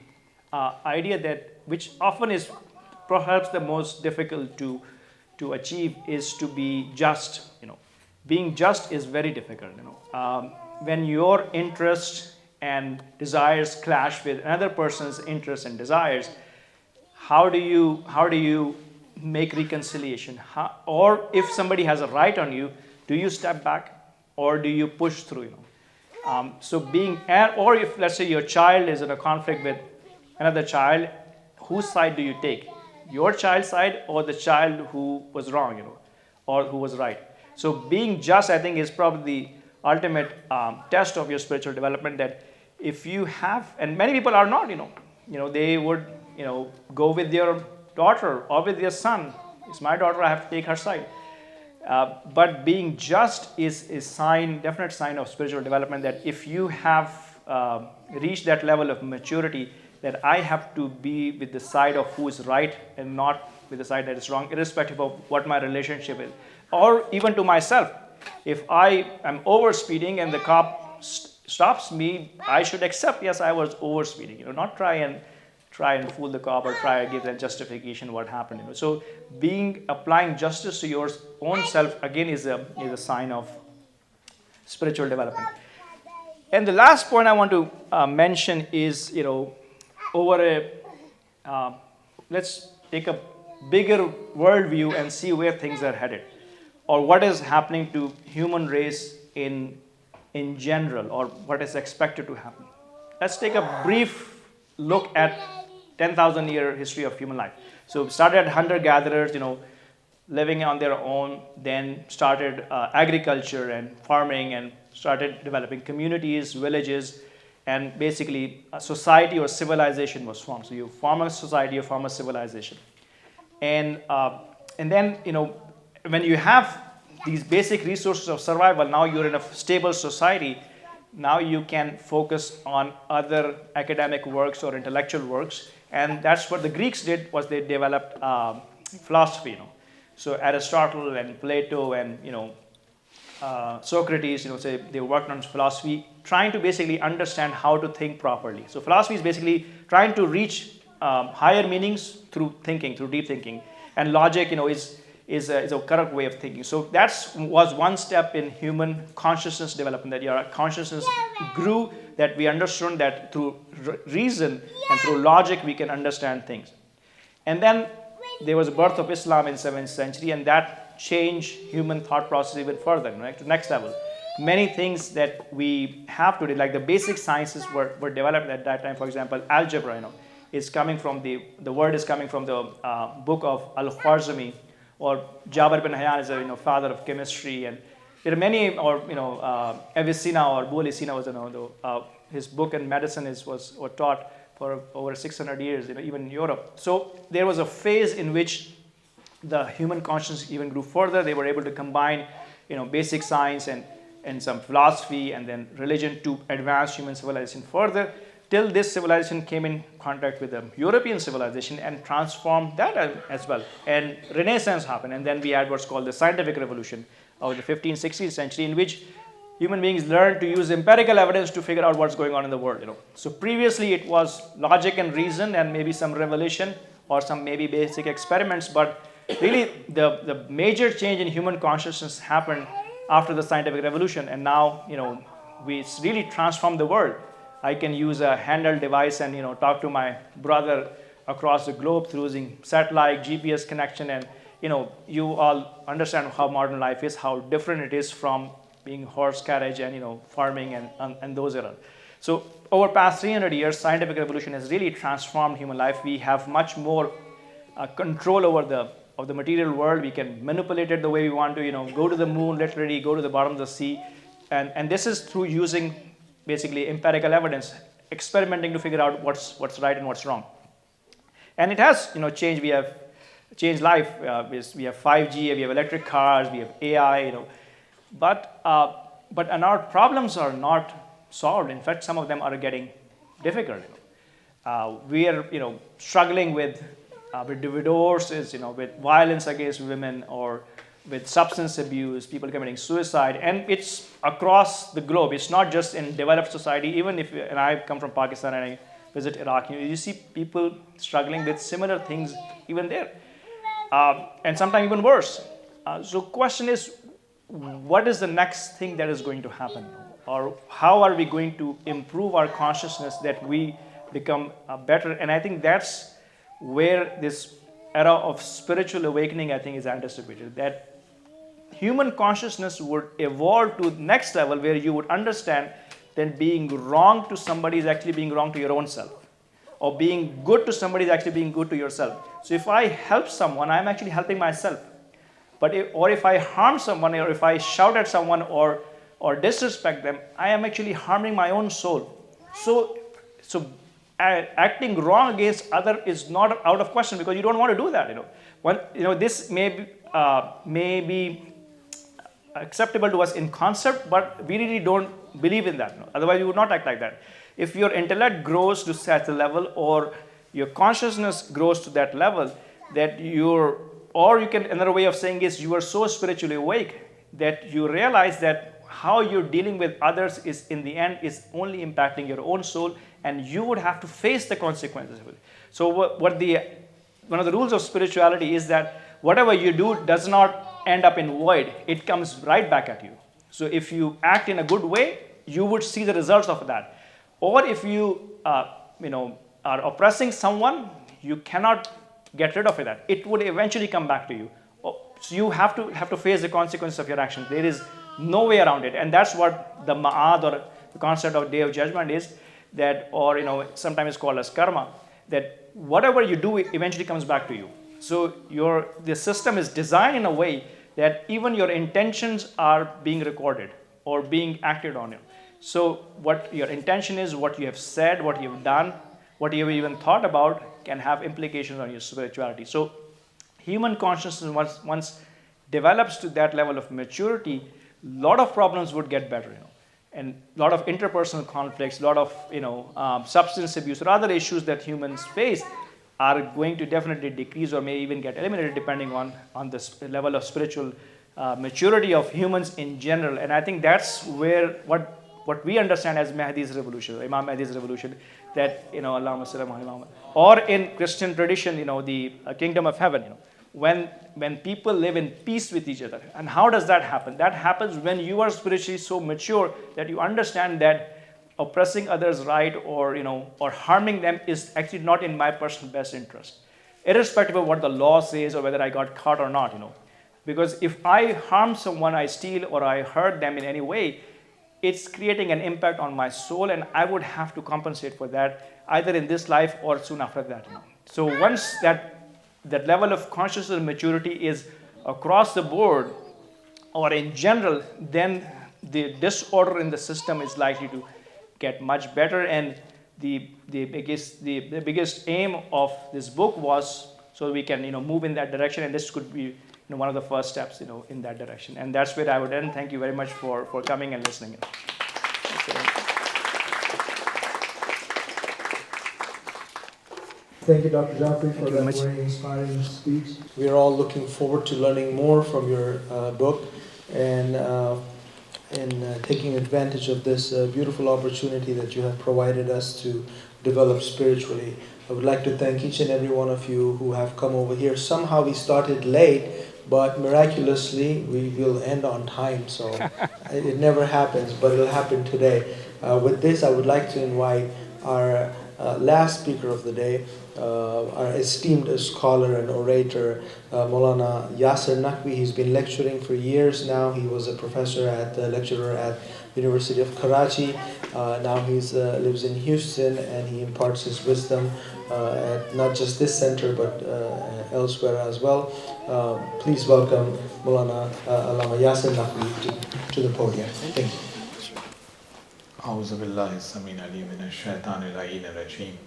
B: idea that, which often is perhaps the most difficult to achieve, is to be just. Being just is very difficult. When your interests and desires clash with another person's interests and desires, how do you make reconciliation? Or if somebody has a right on you, do you step back or do you push through? Or if, let's say, your child is in a conflict with another child, whose side do you take? Your child's side or the child who was wrong, or who was right? So being just, I think, is probably the ultimate test of your spiritual development. That if you have, and many people are not, they would, go with your daughter or with your son. It's my daughter, I have to take her side. But being just is definite sign of spiritual development. That if you have reached that level of maturity, that I have to be with the side of who is right and not with the side that is wrong, irrespective of what my relationship is. Or even to myself, if I am over speeding and the cop stops me, I should accept, yes, I was over speeding. Not try and fool the cop or try to give that justification what happened. So applying justice to your own self, again, is a sign of spiritual development. And the last point I want to mention is, let's take a bigger worldview and see where things are headed, or what is happening to human race in general, or what is expected to happen. Let's take a brief look at 10,000-year history of human life. So we started at hunter-gatherers, living on their own, then started agriculture and farming and started developing communities, villages, and basically a society or civilization was formed. So you form a society, you form a civilization. And then, when you have these basic resources of survival, now you're in a stable society. Now you can focus on other academic works or intellectual works, and that's what the Greeks did. Was they developed philosophy. So Aristotle and Plato and Socrates, say they worked on philosophy, trying to basically understand how to think properly. So philosophy is basically trying to reach higher meanings through thinking, through deep thinking, and logic, is a correct way of thinking. So that was one step in human consciousness development, that your consciousness grew, that we understood that through reason and through logic we can understand things. And then there was a birth of Islam in 7th century, and that changed human thought process even further, right, to the next level. Many things that we have today, like the basic sciences were developed at that time. For example, algebra, is coming from the word is coming from the book of Al-Khwarizmi, or Jabir bin Hayyan is a father of chemistry, and there are many, or Avicenna or Avicenna was his book in medicine was taught for over 600 years, even in Europe. So there was a phase in which the human consciousness even grew further. They were able to combine, basic science and some philosophy and then religion to advance human civilization further, till this civilization came in contact with the European civilization and transformed that as well. And Renaissance happened, and then we had what's called the scientific revolution of the 15th, 16th century, in which human beings learned to use empirical evidence to figure out what's going on in the world. So previously it was logic and reason and maybe some revelation or some maybe basic experiments, but really the major change in human consciousness happened after the scientific revolution, and now we really transformed the world. I can use a handheld device and talk to my brother across the globe through using satellite GPS connection, and you all understand how modern life is, how different it is from being horse carriage and farming and those eras. So over past 300 years, scientific revolution has really transformed human life. We have much more control over the material world. We can manipulate it the way we want to. Go to the moon, literally go to the bottom of the sea, and this is through using basically empirical evidence, experimenting to figure out what's right and what's wrong. And it has changed. We have changed life. We have 5G, we have electric cars, we have AI. But our problems are not solved. In fact, some of them are getting difficult. We are struggling with divorces, with violence against women, or with substance abuse, people committing suicide, and it's across the globe. It's not just in developed society. Even and I come from Pakistan and I visit Iraq, you see people struggling with similar things even there, and sometimes even worse. So question is, what is the next thing that is going to happen? Or how are we going to improve our consciousness that we become better? And I think that's where this era of spiritual awakening, I think, is anticipated, that human consciousness would evolve to the next level where you would understand that being wrong to somebody is actually being wrong to your own self, or being good to somebody is actually being good to yourself. So if I help someone, I'm actually helping myself. But if I harm someone, or if I shout at someone or disrespect them, I am actually harming my own soul. So acting wrong against other is not out of question, because you don't want to do that. This may be acceptable to us in concept, but we really don't believe in that. Otherwise, we would not act like that. If your intellect grows to such a level, or your consciousness grows to that level, that another way of saying is, you are so spiritually awake that you realize that how you're dealing with others is, in the end, is only impacting your own soul, and you would have to face the consequences of it. So one of the rules of spirituality is that whatever you do does not end up in void. It comes right back at you. So if you act in a good way, you would see the results of that. Or if you are oppressing someone, you cannot get rid of it. It would eventually come back to you. So you have to face the consequences of your action. There is no way around it. And that's what the ma'ad, or the concept of day of judgment, is, that, or sometimes it's called as karma, that whatever you do eventually comes back to you. So the system is designed in a way that even your intentions are being recorded or being acted on. So what your intention is, what you have said, what you have done, what you have even thought about can have implications on your spirituality. So human consciousness once develops to that level of maturity, a lot of problems would get better, and a lot of interpersonal conflicts, a lot of substance abuse or other issues that humans face are going to definitely decrease or may even get eliminated depending on this level of spiritual maturity of humans in general. And I think that's where what we understand as Mahdi's revolution, Imam Mahdi's revolution, that Allahumma salli ala Muhammad, or in Christian tradition, the kingdom of heaven, when people live in peace with each other. And how does that happen? That happens when you are spiritually so mature that you understand that oppressing others' right or harming them is actually not in my personal best interest, irrespective of what the law says or whether I got caught or not. Because if I harm someone, I steal or I hurt them in any way, it's creating an impact on my soul, and I would have to compensate for that either in this life or soon after that. So once that level of consciousness and maturity is across the board or in general, then the disorder in the system is likely to get much better. And the biggest aim of this book was so we can move in that direction, and this could be one of the first steps in that direction. And that's where I would end. Thank you very much for coming and listening.
C: Thank you, Dr. Jafri, for that very inspiring speech. We are all looking forward to learning more from your book and taking advantage of this beautiful opportunity that you have provided us to develop spiritually. I would like to thank each and every one of you who have come over here. Somehow we started late, but miraculously we will end on time. So it never happens, but it'll happen today. With this, I would like to invite our last speaker of the day, our esteemed scholar and orator, Maulana Yasir Naqvi. He's been lecturing for years now. He was a lecturer at University of Karachi. Now he lives in Houston, and he imparts his wisdom at not just this center but elsewhere as well. Please welcome Maulana Allama Yasir Naqvi to the podium. Thank you.
E: أعوذ بالله السميع العليم من الشيطان اللعين الرجيم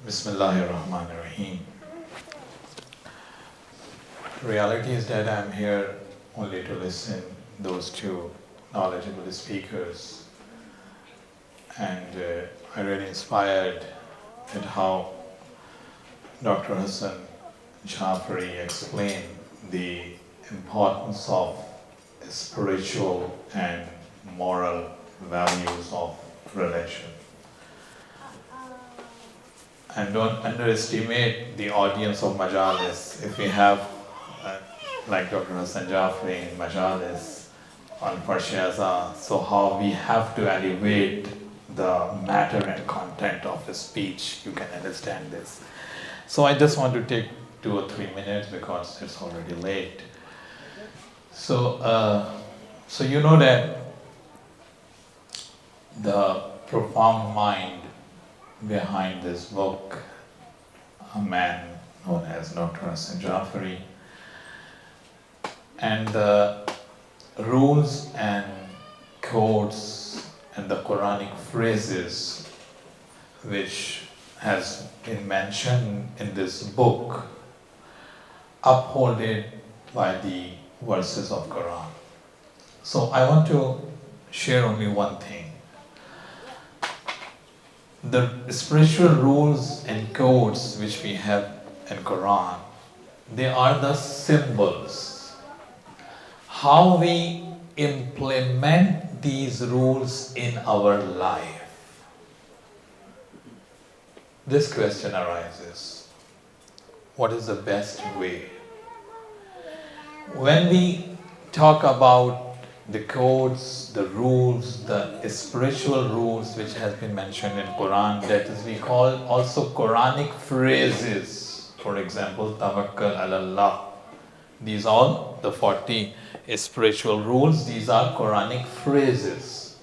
E: بسم الله الرحمن الرحيم. Reality is that I'm here only to listen those two knowledgeable speakers, and I'm really inspired at how Dr. Hassan Jafri explained the importance of spiritual and moral values of religion. And don't underestimate the audience of Majalis. If we have, like Dr. Hassan Jafri in Majalis on Farshiaza, so how we have to elevate the matter and content of the speech, you can understand this. So I just want to take 2 or 3 minutes because it's already late. So you know that the profound mind behind this book, a man known as Dr. Hassan Jafri, and the rules and codes and the Quranic phrases which has been mentioned in this book, upholded by the verses of Quran. So I want to share only one thing. The spiritual rules and codes which we have in Quran, they are the symbols. How we implement these rules in our life. This question arises. What is the best way? When we talk about the codes, the rules, the spiritual rules which has been mentioned in Quran, that is we call also Quranic phrases. For example, Tawakkal ala Allah. These are the 40 spiritual rules. These are Quranic phrases.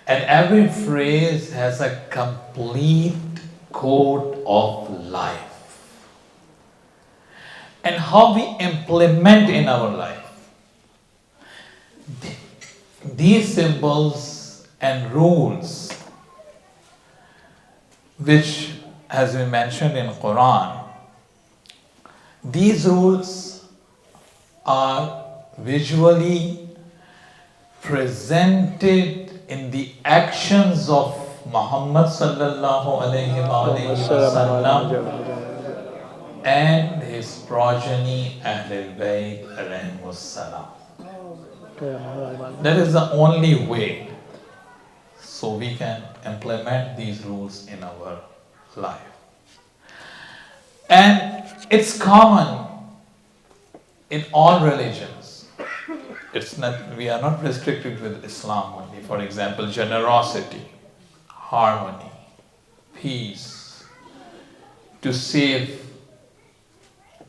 E: And every phrase has a complete code of life. and how we implement in our life. These symbols and rules, which has been mentioned in Quran, these rules are visually presented in the actions of Muhammad sallallahu alayhi wasallam and his progeny Ahlul Bayt alayhimus salam. That is the only way so we can implement these rules in our life. And it's common in all religions. It's not, we are not restricted with Islam only. For example, generosity, harmony, peace, to save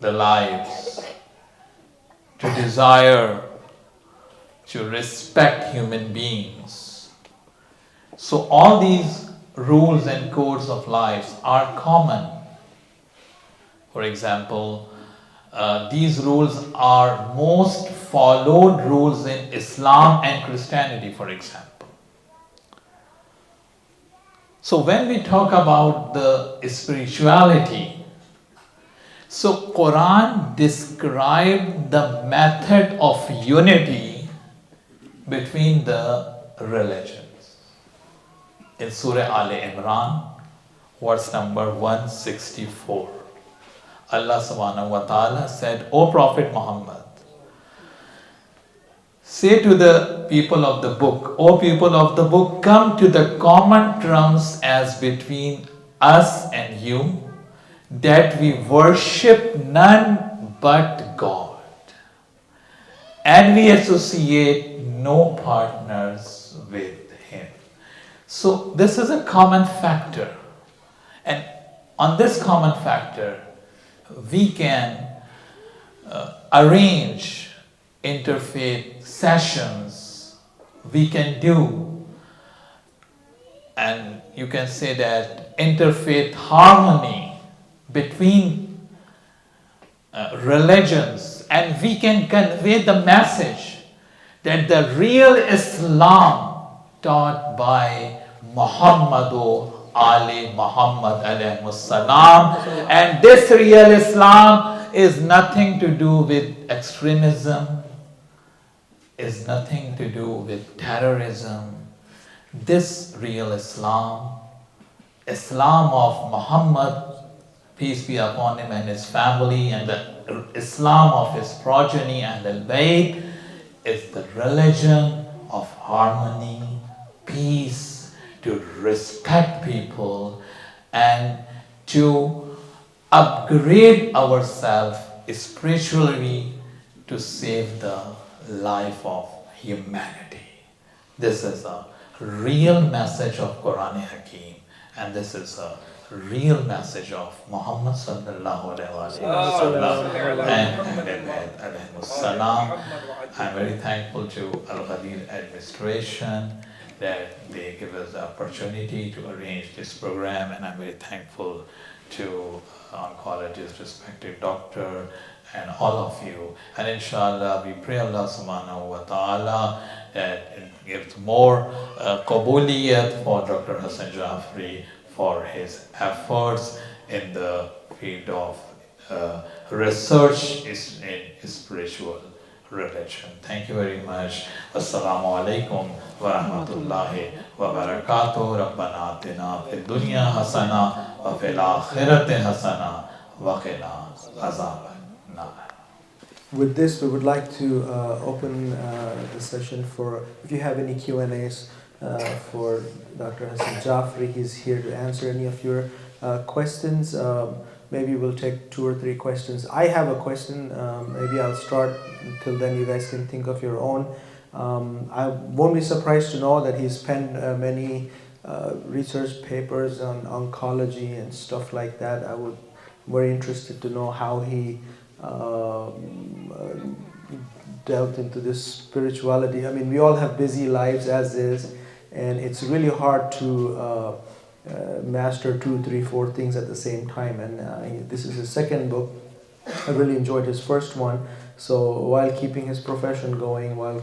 E: the lives, to desire, to respect human beings. So all these rules and codes of lives are common. For example, these rules are most followed rules in Islam and Christianity, for example. So when we talk about the spirituality, so Quran described the method of unity between the religions. In Surah Al-Imran, verse number 164. Allah subhanahu wa ta'ala said, O Prophet Muhammad, say to the people of the book, O people of the book, come to the common terms as between us and you, that we worship none but God, and we associate no partners with Him. So this is a common factor, and on this common factor, we can arrange interfaith sessions, we can do, and you can say that interfaith harmony between religions, and we can convey the message that the real Islam taught by Muhammadu Ali Muhammad alayhi salam, and this real Islam is nothing to do with extremism, is nothing to do with terrorism. This real Islam, Islam of Muhammad, peace be upon him and his family, and the Islam of his progeny and Al-Bayt, is the religion of harmony, peace, to respect people, and to upgrade ourselves spiritually to save the life of humanity. This is a real message of Quran Hakim, and this is a real message of Muhammad sallallahu alaihi wasallam and salam. I'm very thankful to Al-Ghadeer administration that they give us the opportunity to arrange this program, and I'm very thankful to oncologist, respected doctor, and all of you. And inshallah, we pray Allah subhanahu wa ta'ala that it gives more qabuliyat for Dr. Hassan Jafri for his efforts in the field of research in spiritual religion. Thank you very much. Assalamu alaikum wa rahmatullahi wa barakatuh. Rabbana atina fid dunya hasana wa fil akhirati hasana wa qina azaban nar.
C: With this, we would like to open the session for, if you have any Q&As for Dr. Hassan Jafri. He's here to answer any of your questions. Maybe we'll take 2 or 3 questions. I have a question. Maybe I'll start. Until then, you guys can think of your own. I won't be surprised to know that he's penned many research papers on oncology and stuff like that. I'm very interested to know how he delved into this spirituality. I mean, we all have busy lives as is, and it's really hard to master 2, 3, 4 things at the same time. And this is his second book, I really enjoyed his first one. So while keeping his profession going, while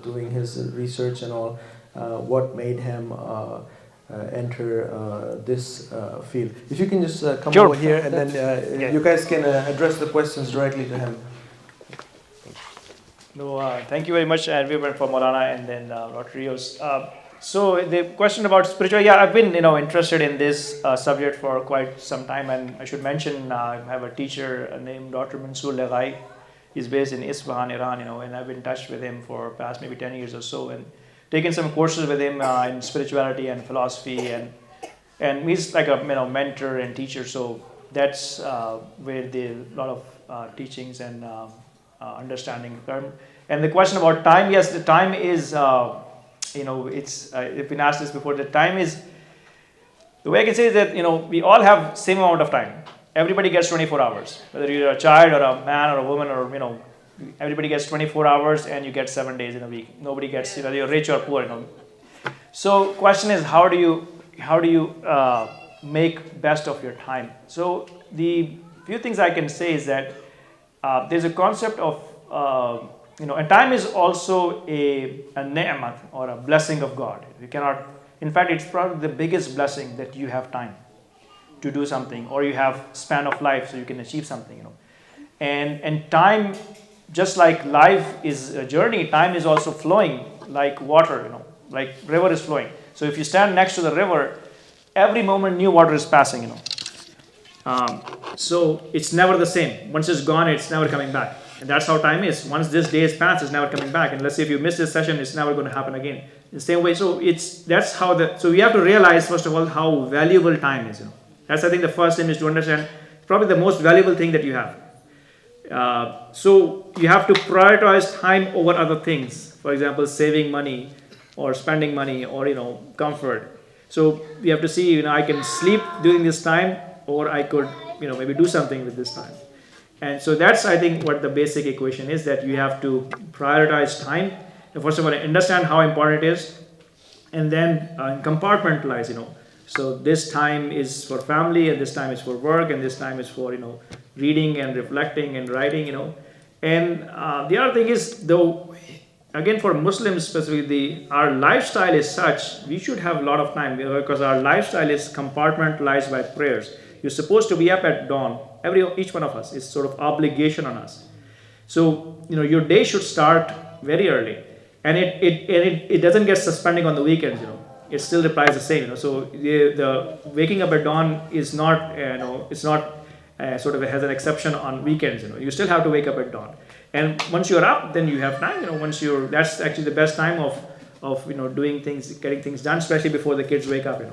C: doing his research and all, what made him enter this field? If you can just come
B: Sure.
C: over here, and then you guys can address the questions directly to him.
B: No, thank you very much, everyone, for Maulana and then Dr. Rios. So the question about spirituality, yeah, I've been interested in this subject for quite some time, and I should mention I have a teacher named Dr. Mansoor Leghai. He's based in Isfahan, Iran, and I've been in touch with him for past maybe 10 years or so, and taken some courses with him in spirituality and philosophy, and he's like a mentor and teacher. So that's where the lot of teachings and understanding come. And the question about time, yes, the time is, it's I've been asked this before. The time is, the way I can say is that we all have same amount of time. Everybody gets 24 hours, whether you're a child or a man or a woman, or everybody gets 24 hours, and you get 7 days in a week. Nobody gets, whether you're rich or poor. So question is, how do you make best of your time? So the few things I can say is that there's a concept of and time is also a ni'mat, or a blessing of God. You cannot, in fact, it's probably the biggest blessing that you have time to do something, or you have span of life so you can achieve something. And time, just like life is a journey, time is also flowing like water, like river is flowing. So if you stand next to the river, every moment new water is passing, so it's never the same. Once it's gone, it's never coming back. And that's how time is. Once this day is passed, it's never coming back. And let's say if you miss this session, it's never going to happen again. In the same way, so so we have to realize, first of all, how valuable time is. That's, I think, the first thing is to understand. It's probably the most valuable thing that you have. So you have to prioritize time over other things. For example, saving money, or spending money, or comfort. So we have to see, I can sleep during this time, or I could maybe do something with this time. And so that's, I think, what the basic equation is, that you have to prioritize time. And first of all, understand how important it is, and then compartmentalize. So this time is for family, and this time is for work, and this time is for reading and reflecting and writing. And the other thing is, though, again, for Muslims specifically, our lifestyle is such, we should have a lot of time, because our lifestyle is compartmentalized by prayers. You're supposed to be up at dawn. Each one of us is sort of obligation on us. So your day should start very early, and it doesn't get suspending on the weekends. It still applies the same. So the waking up at dawn is not it's not sort of has an exception on weekends. You still have to wake up at dawn, and once you're up, then you have time. That's actually the best time of doing things, getting things done, especially before the kids wake up.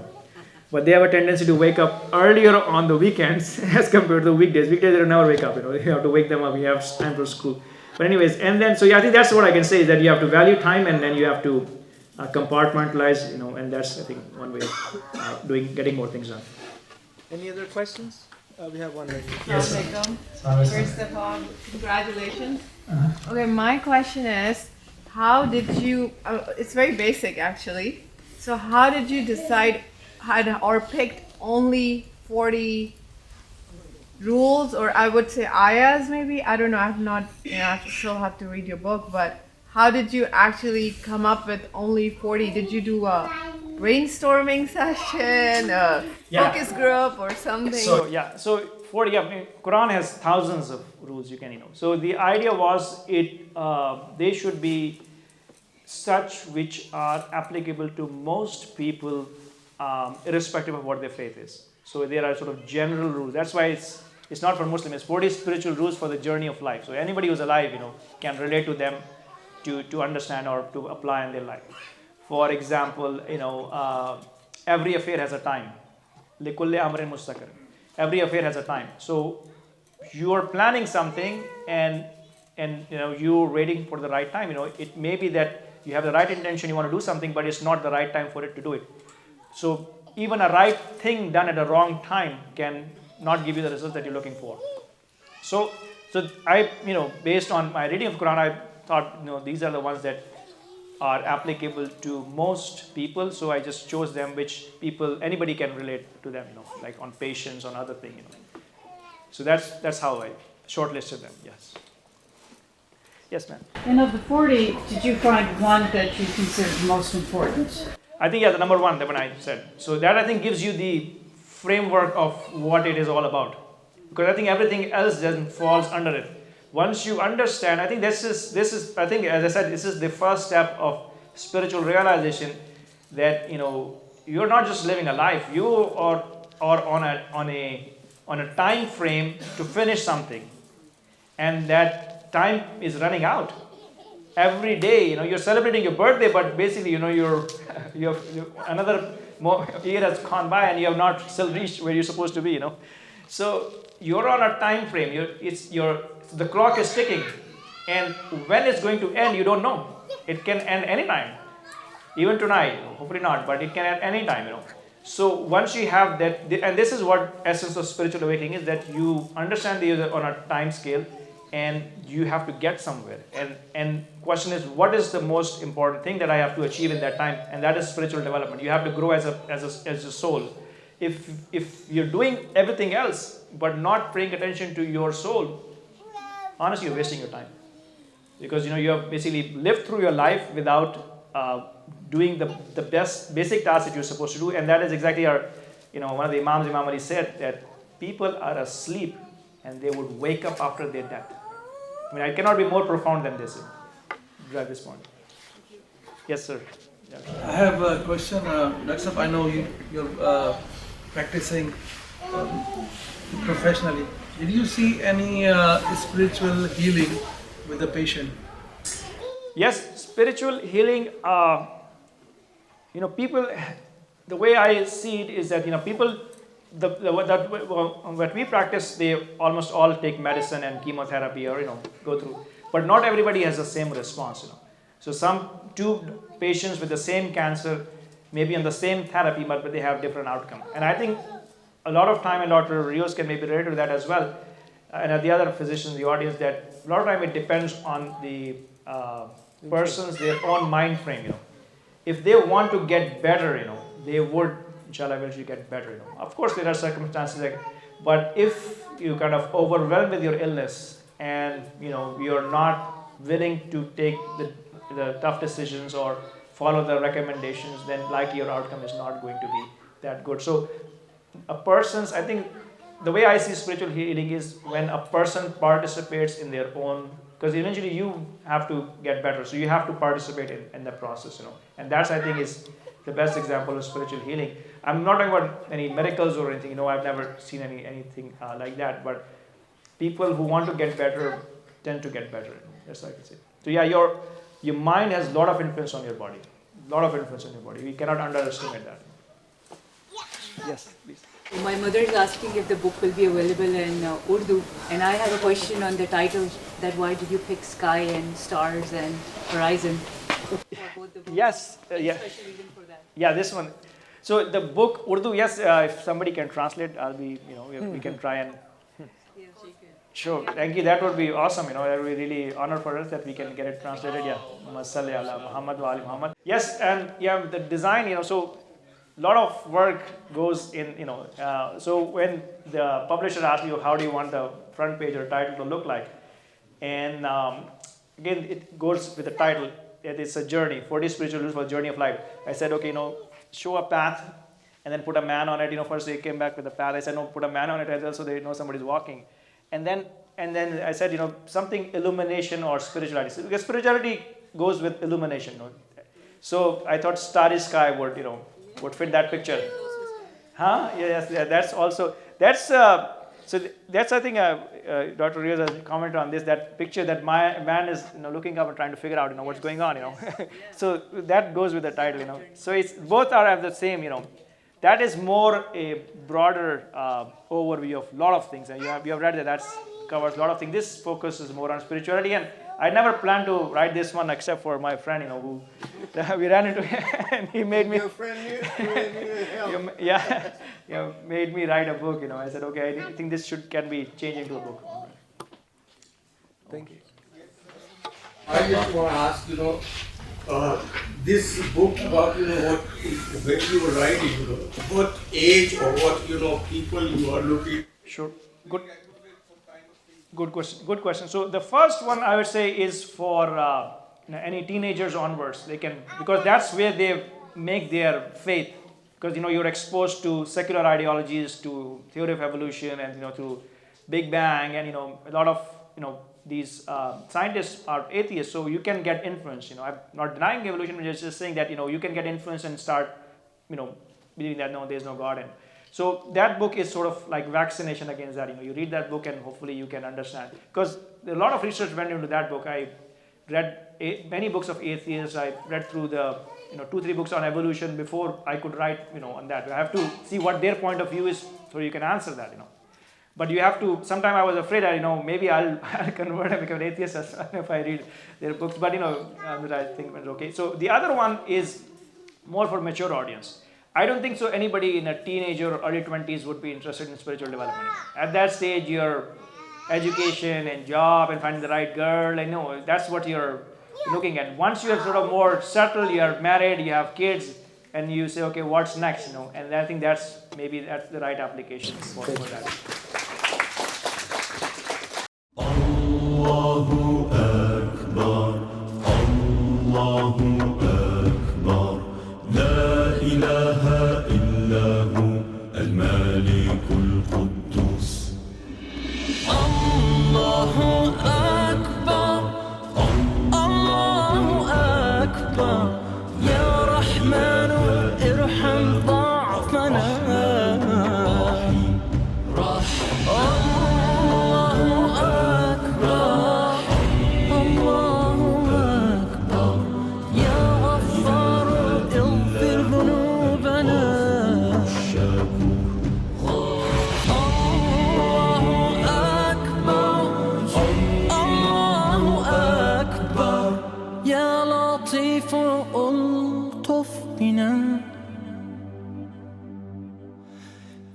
B: But they have a tendency to wake up earlier on the weekends as compared to the weekdays. Weekdays they never wake up. You have to wake them up. You have time for school. But anyways, and then I think that's what I can say, is that you have to value time, and then you have to compartmentalize. And that's, I think, one way of getting more things done.
C: Any other questions? We have one right here.
F: Yes. First of all, congratulations. Okay, my question is, how did you? It's very basic, actually. So how did you decide? Or picked only 40 rules, or I would say ayahs, maybe? I don't know. I have not, I still have to read your book, but how did you actually come up with only 40? Did you do a brainstorming session, a focus group, or something?
B: So 40, Quran has thousands of rules you can, So the idea was they should be such which are applicable to most people, irrespective of what their faith is. So there are sort of general rules. That's why it's not for Muslims. It's 40 spiritual rules for the journey of life. So anybody who's alive, can relate to them, to understand or to apply in their life. For example, every affair has a time. لِكُلِّ أَمْرٍ مُسْتَقَرٍ. Every affair has a time. So you are planning something, and you're waiting for the right time. It may be that you have the right intention, you want to do something, but it's not the right time for it to do it. So even a right thing done at a wrong time can not give you the result that you're looking for. So I, based on my reading of Quran, I thought, these are the ones that are applicable to most people. So I just chose them, which anybody can relate to them, like on patience, on other things, So that's how shortlisted them. Yes. Yes, ma'am.
G: And of the 40, did you find one that you considered most important?
B: I think, yeah, the number one, the one I said. So that I think gives you the framework of what it is all about. Because I think everything else then falls under it. Once you understand, I think this is I think, as I said, this is the first step of spiritual realization that, you're not just living a life, you are on a time frame to finish something. And that time is running out. Every day, you're celebrating your birthday, but basically, you have another year has gone by and you have not still reached where you're supposed to be, So you're on a time frame. The clock is ticking, and when it's going to end, you don't know. It can end anytime, even tonight. Hopefully not, but it can end anytime. So once you have that, and this is what essence of spiritual awakening is, that you understand the on a time scale, and you have to get somewhere. And question is, what is the most important thing that I have to achieve in that time? And that is spiritual development. You have to grow as a soul. If you're doing everything else but not paying attention to your soul, honestly, you're wasting your time. Because you have basically lived through your life without doing the best basic tasks that you're supposed to do. And that is exactly one of the Imams, Imam Ali said that people are asleep and they would wake up after their death. I mean, I cannot be more profound than this at this point. Yes, sir. Yeah.
H: I have a question. Dr. I know you're practicing professionally. Did you see any spiritual healing with the patient?
B: Yes, spiritual healing. People. The way I see it is that people. What we practice, they almost all take medicine and chemotherapy, or go through. But not everybody has the same response. So some two patients with the same cancer may be on the same therapy, but they have different outcome. And I think a lot of time, and Dr. Rios can maybe relate to that as well, and the other physicians in the audience, that a lot of time it depends on the person's, their own mind frame. If they want to get better, they would, inshallah, eventually get better. Of course, there are circumstances, but if you kind of overwhelmed with your illness and you're not willing to take the tough decisions or follow the recommendations, then likely your outcome is not going to be that good. So I think the way I see spiritual healing is when a person participates in their own, because eventually you have to get better, so you have to participate in the process, and that's, I think, is the best example of spiritual healing. I'm not talking about any miracles or anything, I've never seen anything like that, but people who want to get better tend to get better. That's what I can say. So yeah, your mind has a lot of influence on your body. We cannot underestimate that. Yes, please.
I: My mother is asking if the book will be available in Urdu, and I have a question on the title, that why did you pick Sky and Stars and Horizon for both the books?
B: Yes,
I: Any special reason for that?
B: Yeah, this one. So the book Urdu, yes, if somebody can translate, I'll be, we can try and.
I: Yes, she can.
B: Sure, thank you. That would be awesome. That would be really honor for us that we can get it translated. Yeah, Salli ala Muhammad wa ali Muhammad. Yes, and yeah, the design. So a lot of work goes in. So when the publisher asks you how do you want the front page or title to look like, and again it goes with the title. It's a journey. 40 spiritual rules for a journey of life. I said, okay, show a path, and then put a man on it. First they came back with the path. I said, no, put a man on it as well, so they know somebody's walking. And then I said, something illumination or spirituality, because spirituality goes with illumination. So I thought starry sky would fit that picture. Huh? Yes, yeah, that's also I think Dr. Rios has commented on this. That picture that my man is looking up and trying to figure out what's going on. So that goes with the title. So it's both are the same. That is more a broader overview of a lot of things. And you have read that covers a lot of things. This focuses more on spirituality, and I never planned to write this one except for my friend, who we ran into, and he made me.
D: Your friend needed help.
B: Made me write a book. I said, okay, I think this can be changed into a book.
C: Thank you.
J: I just want to ask, this book about, when you were writing, what age or what, people you are looking.
B: Sure. Good. Good question. Good question. So the first one I would say is for any teenagers onwards. They can, because that's where they make their faith. Because you're exposed to secular ideologies, to theory of evolution, and to Big Bang, and a lot of these scientists are atheists, so you can get influence. I'm not denying evolution, but just saying that you can get influence and start believing that no, there's no God. And so that book is sort of like vaccination against that. You read that book and hopefully you can understand, because a lot of research went into that book. I read many books of atheists. I read through the 2-3 books on evolution before I could write on that. I have to see what their point of view is so you can answer that. But you have to. Sometime I was afraid that maybe I'll convert and become an atheist if I read their books. But I think it's okay. So the other one is more for mature audience. I don't think so anybody in a teenager or early 20s would be interested in spiritual development. At that stage, your education and job and finding the right girl, that's what you're looking at. Once you're sort of more settled, you're married, you have kids, and you say, okay, what's next? And I think that's the right application for that.
K: Allahu Akbar, Allahu Akbar, La ilaha illahu al-Malikul Quddus. Allahu Akbar, Allahu Akbar, Ya Rahmanu irham ضعفنا.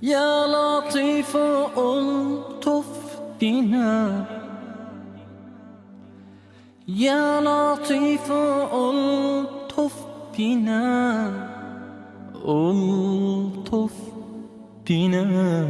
K: يا لطيف ألطف بنا يا لطيف ألطف بنا ألطف بنا